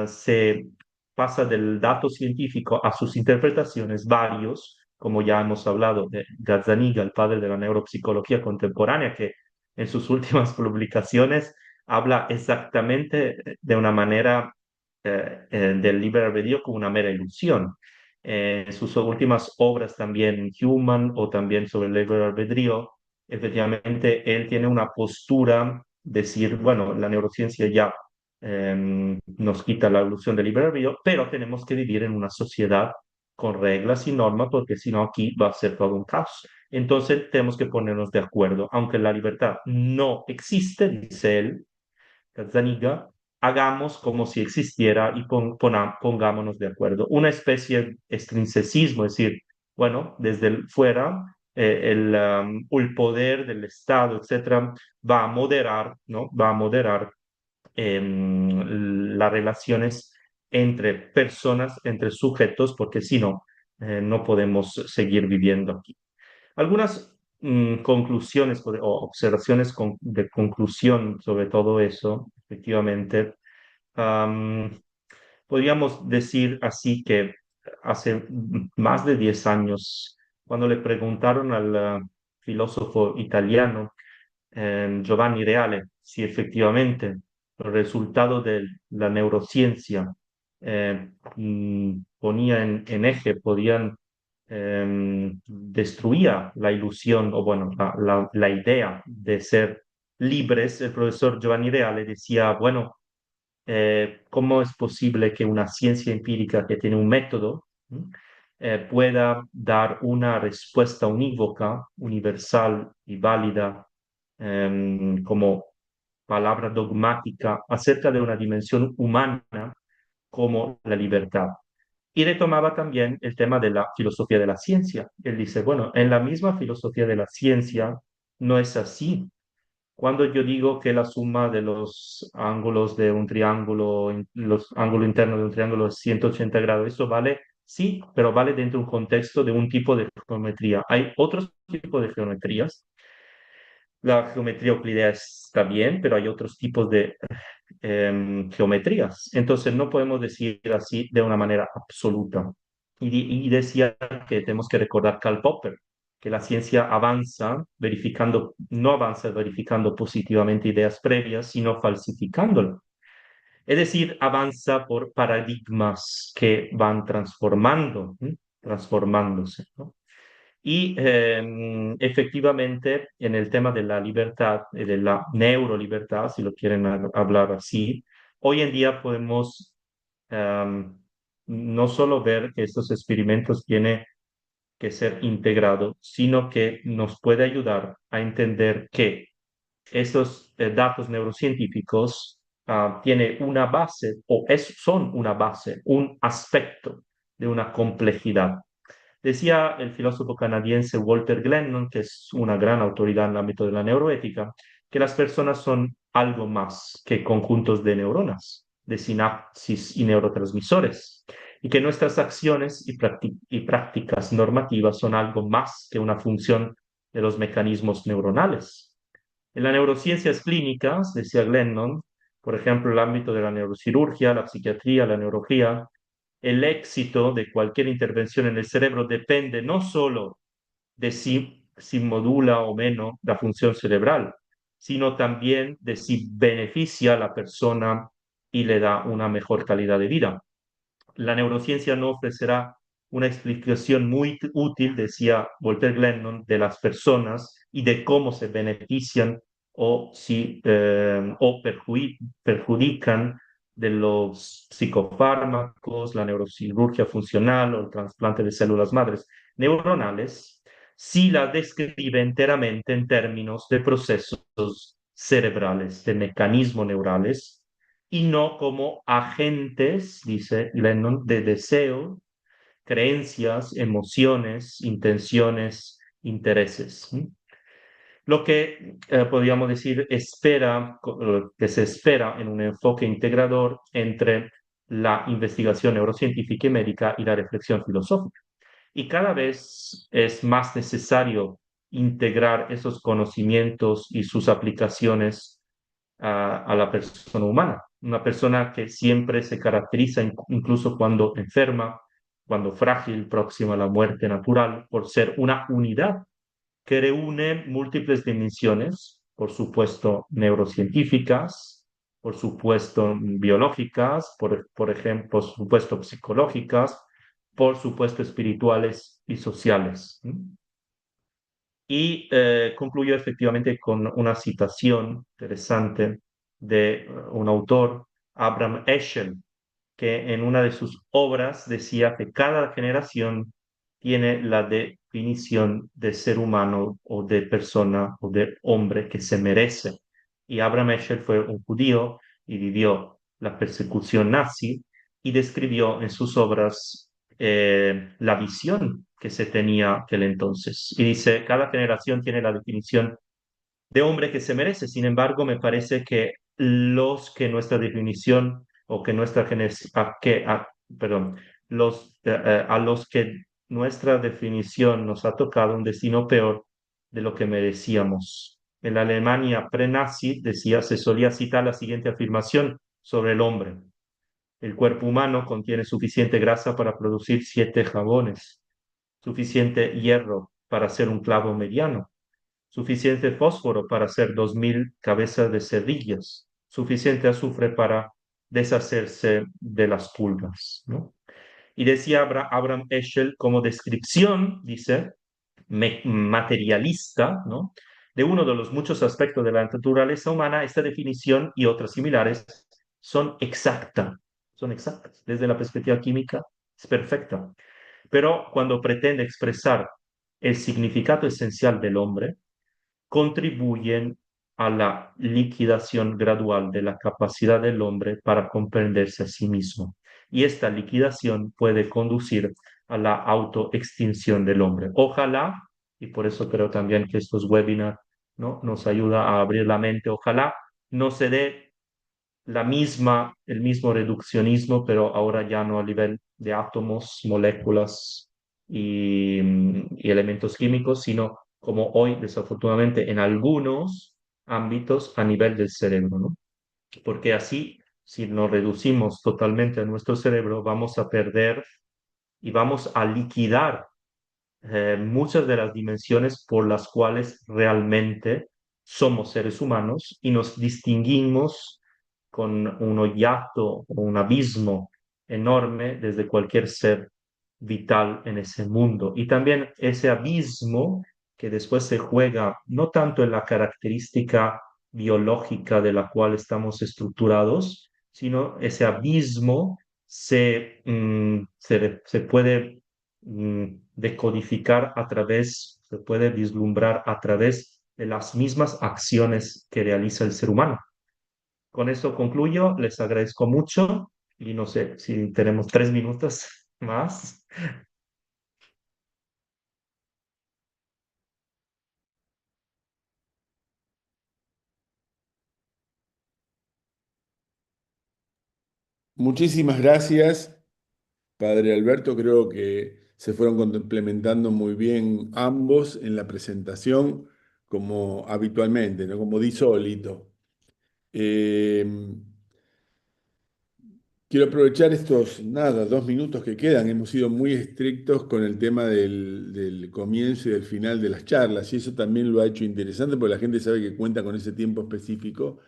se pasa del dato científico a sus interpretaciones, varios, como ya hemos hablado de Gazzaniga, el padre de la neuropsicología contemporánea, que en sus últimas publicaciones habla exactamente de una manera del libre albedrío como una mera ilusión. En sus últimas obras también, Human o también sobre el libre albedrío, efectivamente él tiene una postura, decir, bueno, la neurociencia ya nos quita la ilusión del libre albedrío, pero tenemos que vivir en una sociedad con reglas y normas, porque si no aquí va a ser todo un caos. Entonces tenemos que ponernos de acuerdo. Aunque la libertad no existe, dice él, Gazzaniga, hagamos como si existiera y pongámonos de acuerdo. Una especie de extrinsecismo, es decir, bueno, desde fuera, el poder del Estado, etcétera, va a moderar, ¿no? Va a moderar las relaciones entre personas, entre sujetos, porque si no, no podemos seguir viviendo aquí. Algunas conclusiones o observaciones de conclusión sobre todo eso, efectivamente. Am, Podríamos decir así que hace más de 10 años, cuando le preguntaron al filósofo italiano Giovanni Reale si efectivamente el resultado de la neurociencia ponía en eje, podían destruía la ilusión o bueno, la idea de ser libres, el profesor Giovanni Reale decía, bueno, ¿cómo es posible que una ciencia empírica que tiene un método pueda dar una respuesta unívoca, universal y válida como palabra dogmática acerca de una dimensión humana como la libertad? Y retomaba también el tema de la filosofía de la ciencia. Él dice, bueno, en la misma filosofía de la ciencia no es así. Cuando yo digo que la suma de los ángulos de un triángulo, los ángulos internos de un triángulo es 180 grados, eso vale, sí, pero vale dentro de un contexto de un tipo de geometría. Hay otros tipos de geometrías. La geometría euclidea está bien, pero hay otros tipos de geometrías. Entonces no podemos decir así de una manera absoluta. Y decía que tenemos que recordar Karl Popper, que la ciencia avanza verificando, no avanza verificando positivamente ideas previas, sino falsificándolas. Es decir, avanza por paradigmas que van transformando, transformándose, ¿no? Y efectivamente, en el tema de la libertad, de la neurolibertad, si lo quieren hablar así, hoy en día podemos em, no solo ver que estos experimentos tienen que ser integrados, sino que nos puede ayudar a entender que estos datos neurocientíficos tienen una base o son una base, un aspecto de una complejidad. Decía el filósofo canadiense Walter Glennon, que es una gran autoridad en el ámbito de la neuroética, que las personas son algo más que conjuntos de neuronas, de sinapsis y neurotransmisores, y que nuestras acciones y prácticas normativas son algo más que una función de los mecanismos neuronales. En las neurociencias clínicas, decía Glennon, por ejemplo, el ámbito de la neurocirugía, la psiquiatría, la neurología, el éxito de cualquier intervención en el cerebro depende no solo de si modula o menos la función cerebral, sino también de si beneficia a la persona y le da una mejor calidad de vida. La neurociencia no ofrecerá una explicación muy útil, decía Walter Glennon, de las personas y de cómo se benefician o, si, o perjudican de los psicofármacos, la neurocirugía funcional o el trasplante de células madres neuronales, si la describe enteramente en términos de procesos cerebrales, de mecanismos neurales, y no como agentes, dice Lennon, de deseo, creencias, emociones, intenciones, intereses. Lo que podríamos decir que se espera en un enfoque integrador entre la investigación neurocientífica y médica y la reflexión filosófica. Y cada vez es más necesario integrar esos conocimientos y sus aplicaciones a la persona humana. Una persona que siempre se caracteriza, incluso cuando enferma, cuando frágil, próxima a la muerte natural, por ser una unidad que reúne múltiples dimensiones, por supuesto neurocientíficas, por supuesto biológicas, por ejemplo, por supuesto psicológicas, por supuesto espirituales y sociales. Y concluyó efectivamente con una citación interesante de un autor, Abraham Eschel, que en una de sus obras decía que cada generación tiene la definición de ser humano o de persona o de hombre que se merece. Y Abraham Eschel fue un judío y vivió la persecución nazi y describió en sus obras la visión que se tenía aquel entonces. Y dice, cada generación tiene la definición de hombre que se merece. Sin embargo, me parece que los que nuestra definición o que nuestra perdón, a los que nuestra definición nos ha tocado un destino peor de lo que merecíamos. En la Alemania pre-nazi decía, se solía citar la siguiente afirmación sobre el hombre. El cuerpo humano contiene suficiente grasa para producir 7 jabones, suficiente hierro para hacer un clavo mediano, suficiente fósforo para hacer 2000 cabezas de cerillas, suficiente azufre para deshacerse de las pulgas, ¿no? Y decía Abraham Eschel como descripción, dice, materialista, ¿no? De uno de los muchos aspectos de la naturaleza humana, esta definición y otras similares son exactas. Desde la perspectiva química es perfecta. Pero cuando pretende expresar el significado esencial del hombre, contribuyen a la liquidación gradual de la capacidad del hombre para comprenderse a sí mismo. Y esta liquidación puede conducir a la autoextinción del hombre. Ojalá, y por eso creo también que estos webinars, ¿no?, nos ayuda a abrir la mente, ojalá no se dé el mismo reduccionismo, pero ahora ya no a nivel de átomos, moléculas y elementos químicos, sino como hoy, desafortunadamente, en algunos ámbitos a nivel del cerebro, ¿no? Porque así, si nos reducimos totalmente a nuestro cerebro, vamos a perder y vamos a liquidar muchas de las dimensiones por las cuales realmente somos seres humanos y nos distinguimos con un hoyato o un abismo enorme desde cualquier ser vital en ese mundo. Y también ese abismo que después se juega no tanto en la característica biológica de la cual estamos estructurados, sino ese abismo se puede decodificar a través, se puede vislumbrar a través de las mismas acciones que realiza el ser humano. Con esto concluyo, les agradezco mucho y no sé si tenemos 3 minutos más. Muchísimas gracias, Padre Alberto. Creo que se fueron complementando muy bien ambos en la presentación, como habitualmente, ¿no? Como di solito. Eh, Quiero aprovechar estos, nada, 2 minutos que quedan. Hemos sido muy estrictos con el tema del comienzo y del final de las charlas, y eso también lo ha hecho interesante porque la gente sabe que cuenta con ese tiempo específico.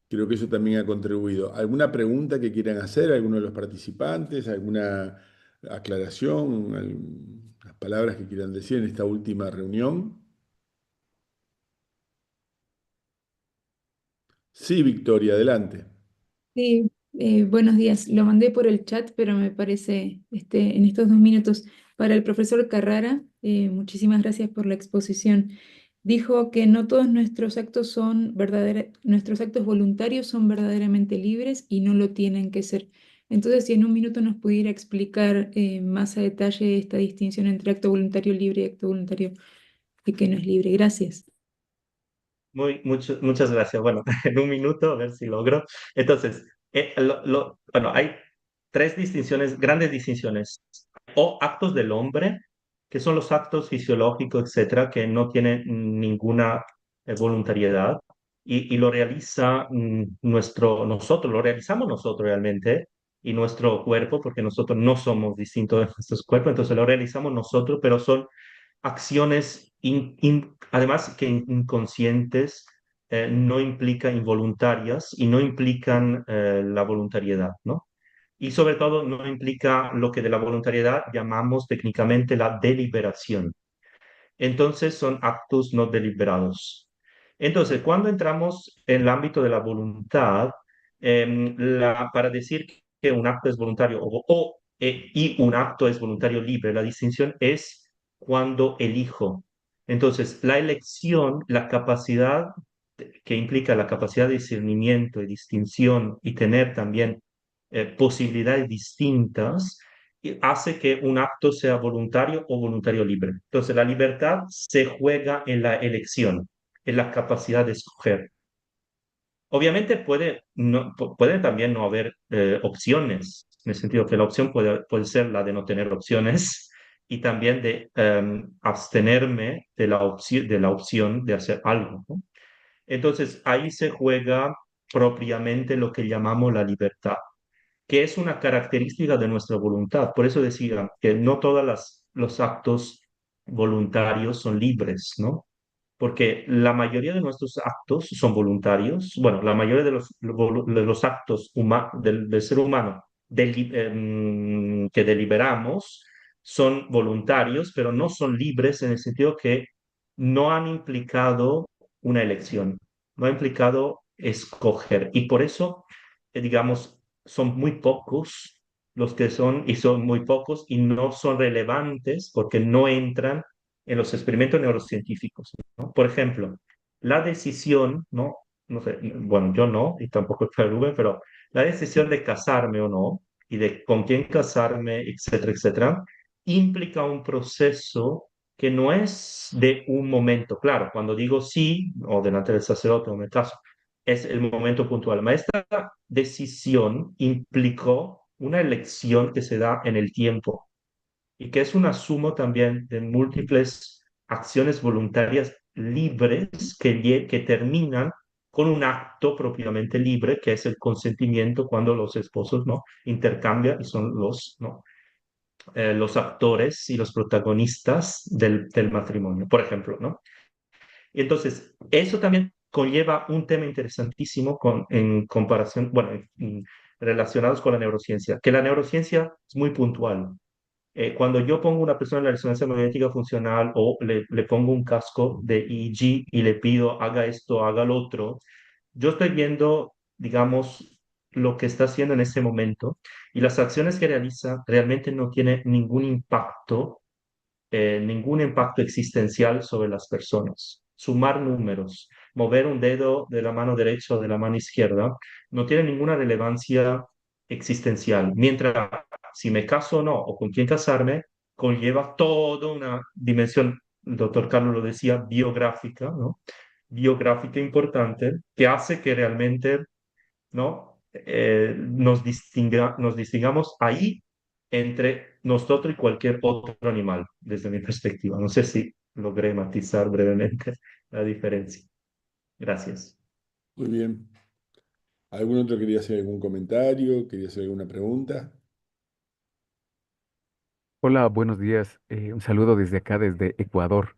Creo que eso también ha contribuido. ¿Alguna pregunta que quieran hacer, alguno de los participantes? ¿Alguna aclaración? ¿Las palabras que quieran decir en esta última reunión? Sí, Victoria, adelante. Sí, buenos días. Lo mandé por el chat, pero me parece en estos 2 minutos para el profesor Carrara. Muchísimas gracias por la exposición. Dijo que no todos nuestros actos voluntarios son verdaderamente libres y no lo tienen que ser. Entonces, si en 1 minuto nos pudiera explicar más a detalle esta distinción entre acto voluntario libre y acto voluntario que no es libre. Gracias. Muchas gracias. Bueno, en 1 minuto, a ver si logro. Entonces, bueno, hay 3 distinciones, grandes distinciones. O actos del hombre, que son los actos fisiológicos, etcétera, que no tienen ninguna voluntariedad y lo realiza nosotros, lo realizamos nosotros realmente y nuestro cuerpo, porque nosotros no somos distintos de nuestros cuerpos, entonces lo realizamos nosotros, pero son acciones, además que inconscientes, no implican involuntarias y no implican la voluntariedad, ¿no? Y sobre todo no implica lo que de la voluntariedad llamamos técnicamente la deliberación. Entonces son actos no deliberados. Entonces, cuando entramos en el ámbito de la voluntad, para decir que un acto es voluntario y un acto es voluntario libre, la distinción es cuando elijo. Entonces, la elección, la capacidad que implica la capacidad de discernimiento y distinción y tener también posibilidades distintas, y hace que un acto sea voluntario o voluntario libre. Entonces, la libertad se juega en la elección, en la capacidad de escoger. Obviamente puede también no haber opciones, en el sentido que la opción puede ser la de no tener opciones y también de abstenerme de la opción de hacer algo, ¿no? Entonces, ahí se juega propiamente lo que llamamos la libertad, que es una característica de nuestra voluntad. Por eso decía que no todos los actos voluntarios son libres, ¿no? Porque la mayoría de nuestros actos son voluntarios. Bueno, la mayoría de los actos del ser humano que deliberamos son voluntarios, pero no son libres en el sentido que no han implicado una elección, no ha implicado escoger. Y por eso, digamos, son muy pocos los que son, y son muy pocos, y no son relevantes porque no entran en los experimentos neurocientíficos, ¿no? Por ejemplo, la decisión, ¿no? No sé, bueno, yo no, y tampoco es Rubén, pero la decisión de casarme o no, y de con quién casarme, etcétera, etcétera, implica un proceso que no es de un momento. Claro, cuando digo sí, o delante del sacerdote o me caso, es el momento puntual. Pero esta decisión implicó una elección que se da en el tiempo y que es una suma también de múltiples acciones voluntarias libres que terminan con un acto propiamente libre, que es el consentimiento cuando los esposos, ¿no?, intercambian y son ¿no?, los actores y los protagonistas del matrimonio, por ejemplo, ¿no? Y entonces, eso también conlleva un tema interesantísimo en comparación, bueno, relacionados con la neurociencia, que la neurociencia es muy puntual. Cuando yo pongo una persona en la resonancia magnética funcional o le pongo un casco de EEG y le pido haga esto, haga lo otro, yo estoy viendo, digamos, lo que está haciendo en ese momento y las acciones que realiza realmente no tienen ningún impacto existencial sobre las personas. Sumar números, mover un dedo de la mano derecha o de la mano izquierda, no tiene ninguna relevancia existencial. Mientras, si me caso o no, o con quién casarme, conlleva toda una dimensión, el doctor Carlos lo decía, biográfica, ¿no? Biográfica importante, que hace que realmente, ¿no?, nos distingamos ahí entre nosotros y cualquier otro animal, desde mi perspectiva. No sé si logré matizar brevemente la diferencia. Gracias. Muy bien. ¿Algún otro quería hacer algún comentario? ¿Quería hacer alguna pregunta? Hola, buenos días. Un saludo desde acá, desde Ecuador.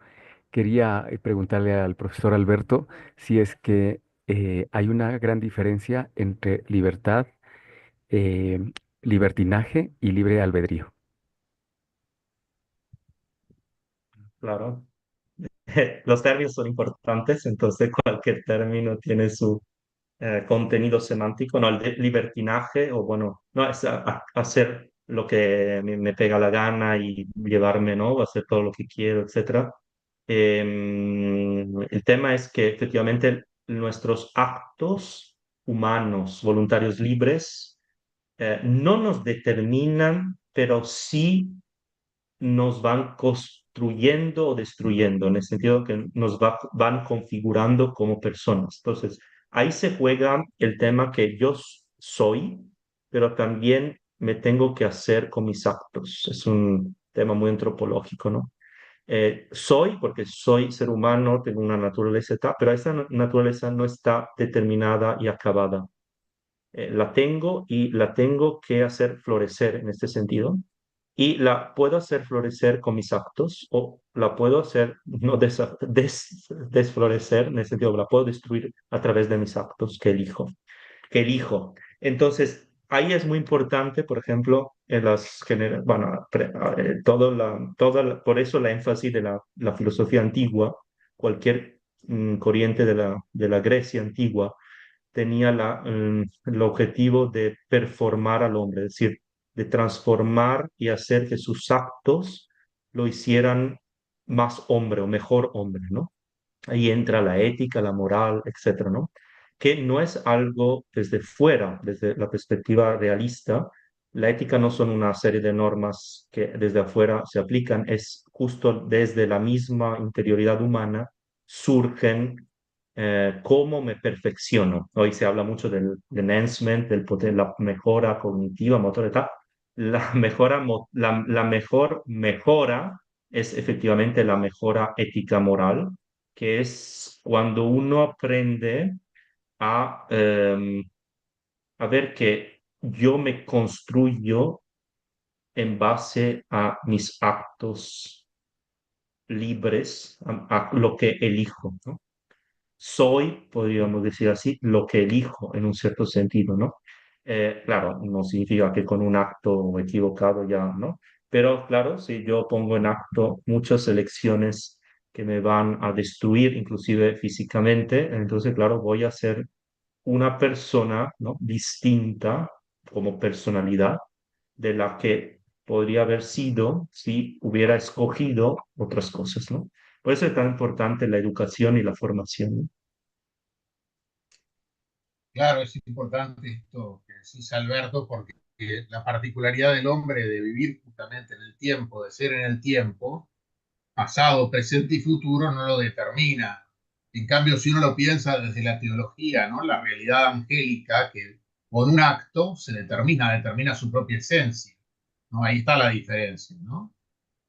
Quería preguntarle al profesor Alberto si es que hay una gran diferencia entre libertad, eh, libertinaje y libre albedrío. Claro. Los términos son importantes, entonces cualquier término tiene su contenido semántico, ¿no? Libertinaje, o bueno, no, es hacer lo que me pega la gana y llevarme, ¿no? Hacer todo lo que quiero, etcétera. El tema es que efectivamente nuestros actos humanos, voluntarios libres, no nos determinan, pero sí nos van construyendo o destruyendo, en el sentido que van configurando como personas. Entonces, ahí se juega el tema que yo soy, pero también me tengo que hacer con mis actos. Es un tema muy antropológico, ¿no? Soy, porque soy ser humano, tengo una naturaleza, pero esa naturaleza no está determinada y acabada. La tengo y la tengo que hacer florecer en este sentido. Y la puedo hacer florecer con mis actos o la puedo hacer no desflorecer en el sentido que la puedo destruir a través de mis actos que elijo. Entonces, ahí es muy importante, por ejemplo, en bueno, por eso la énfasis de la filosofía antigua, cualquier corriente de la Grecia antigua tenía el objetivo de performar al hombre, es decir, de transformar y hacer que sus actos lo hicieran más hombre o mejor hombre, ¿no? Ahí entra la ética, la moral, etcétera, ¿no? Que no es algo desde fuera, desde la perspectiva realista. La ética no son una serie de normas que desde afuera se aplican, es justo desde la misma interioridad humana surgen cómo me perfecciono. Hoy se habla mucho del enhancement, la mejora cognitiva, motora, tal. La mejor mejora es efectivamente la mejora ética moral, que es cuando uno aprende a, a ver que yo me construyo en base a mis actos libres, a lo que elijo, ¿no? Soy, podríamos decir así, lo que elijo en un cierto sentido, ¿no? Claro, no significa que con un acto equivocado ya, ¿no? Pero claro, si yo pongo en acto muchas elecciones que me van a destruir, inclusive físicamente, entonces, claro, voy a ser una persona, ¿no? Distinta como personalidad de la que podría haber sido si hubiera escogido otras cosas, ¿no? Por eso es tan importante la educación y la formación, ¿no? Claro, es importante esto que decís, Alberto, porque la particularidad del hombre de vivir justamente en el tiempo, de ser en el tiempo, pasado, presente y futuro, no lo determina. En cambio, si uno lo piensa desde la teología, ¿no? La realidad angélica, que con un acto se determina su propia esencia, ¿no? Ahí está la diferencia, ¿no?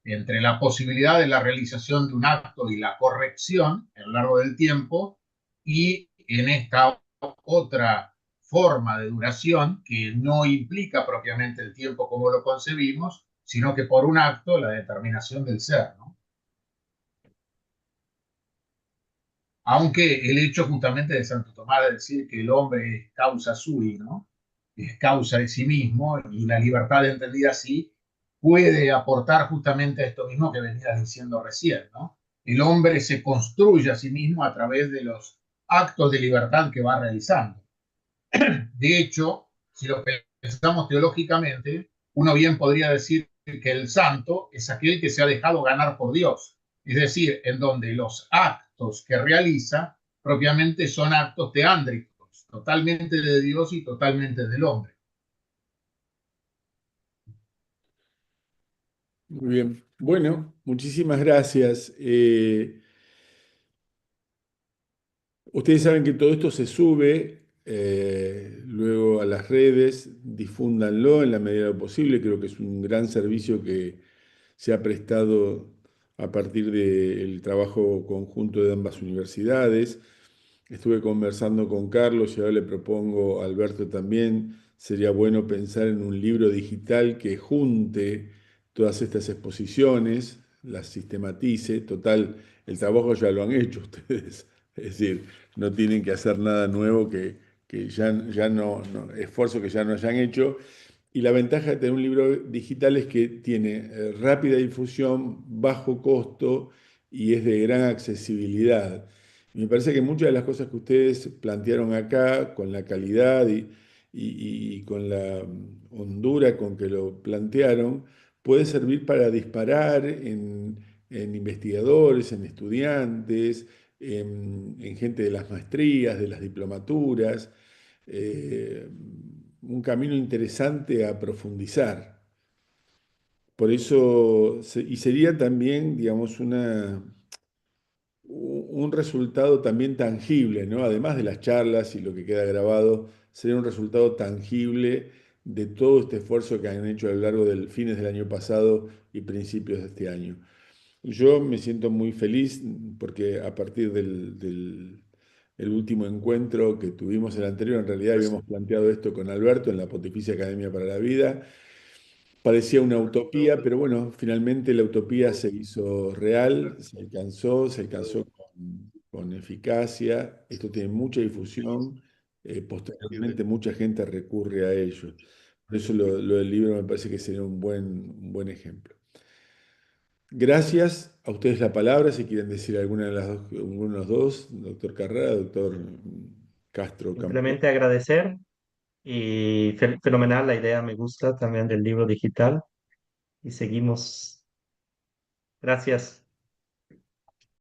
Entre la posibilidad de la realización de un acto y la corrección a lo largo del tiempo, y en esta otra forma de duración que no implica propiamente el tiempo como lo concebimos, sino que por un acto la determinación del ser, ¿no? Aunque el hecho justamente de Santo Tomás de decir que el hombre es causa sui, ¿no? Es causa de sí mismo, y la libertad entendida así puede aportar justamente a esto mismo que venías diciendo recién, ¿no? El hombre se construye a sí mismo a través de los actos de libertad que va realizando. De hecho, si lo pensamos teológicamente, uno bien podría decir que el santo es aquel que se ha dejado ganar por Dios, es decir, en donde los actos que realiza propiamente son actos teándricos, totalmente de Dios y totalmente del hombre. Muy bien. Bueno, muchísimas gracias. Ustedes saben que todo esto se sube luego a las redes, difúndanlo en la medida de lo posible. Creo que es un gran servicio que se ha prestado a partir del trabajo conjunto de ambas universidades. Estuve conversando con Carlos y ahora le propongo a Alberto también. Sería bueno pensar en un libro digital que junte todas estas exposiciones, las sistematice. Total, el trabajo ya lo han hecho ustedes. Es decir, no tienen que hacer nada nuevo que ya esfuerzo que ya no hayan hecho. Y la ventaja de tener un libro digital es que tiene rápida difusión, bajo costo y es de gran accesibilidad. Y me parece que muchas de las cosas que ustedes plantearon acá, con la calidad y con la hondura con que lo plantearon, puede servir para disparar en investigadores, en estudiantes, en gente de las maestrías, de las diplomaturas, eh, un camino interesante a profundizar. Por eso, y sería también, digamos, un resultado también tangible, ¿no? Además de las charlas y lo que queda grabado, sería un resultado tangible de todo este esfuerzo que han hecho a lo largo del fines del año pasado y principios de este año. Yo me siento muy feliz porque a partir el último encuentro que tuvimos el anterior, en realidad habíamos planteado esto con Alberto en la Pontificia Academia para la Vida. Parecía una utopía, pero bueno, finalmente la utopía se hizo real, se alcanzó con eficacia. Esto tiene mucha difusión, posteriormente mucha gente recurre a ello. Por eso lo del libro me parece que sería un buen ejemplo. Gracias a ustedes la palabra, si quieren decir alguna de las dos, alguno de los dos, doctor Carrera, doctor Castro Campos. Simplemente agradecer y fenomenal la idea, me gusta también del libro digital y seguimos. Gracias.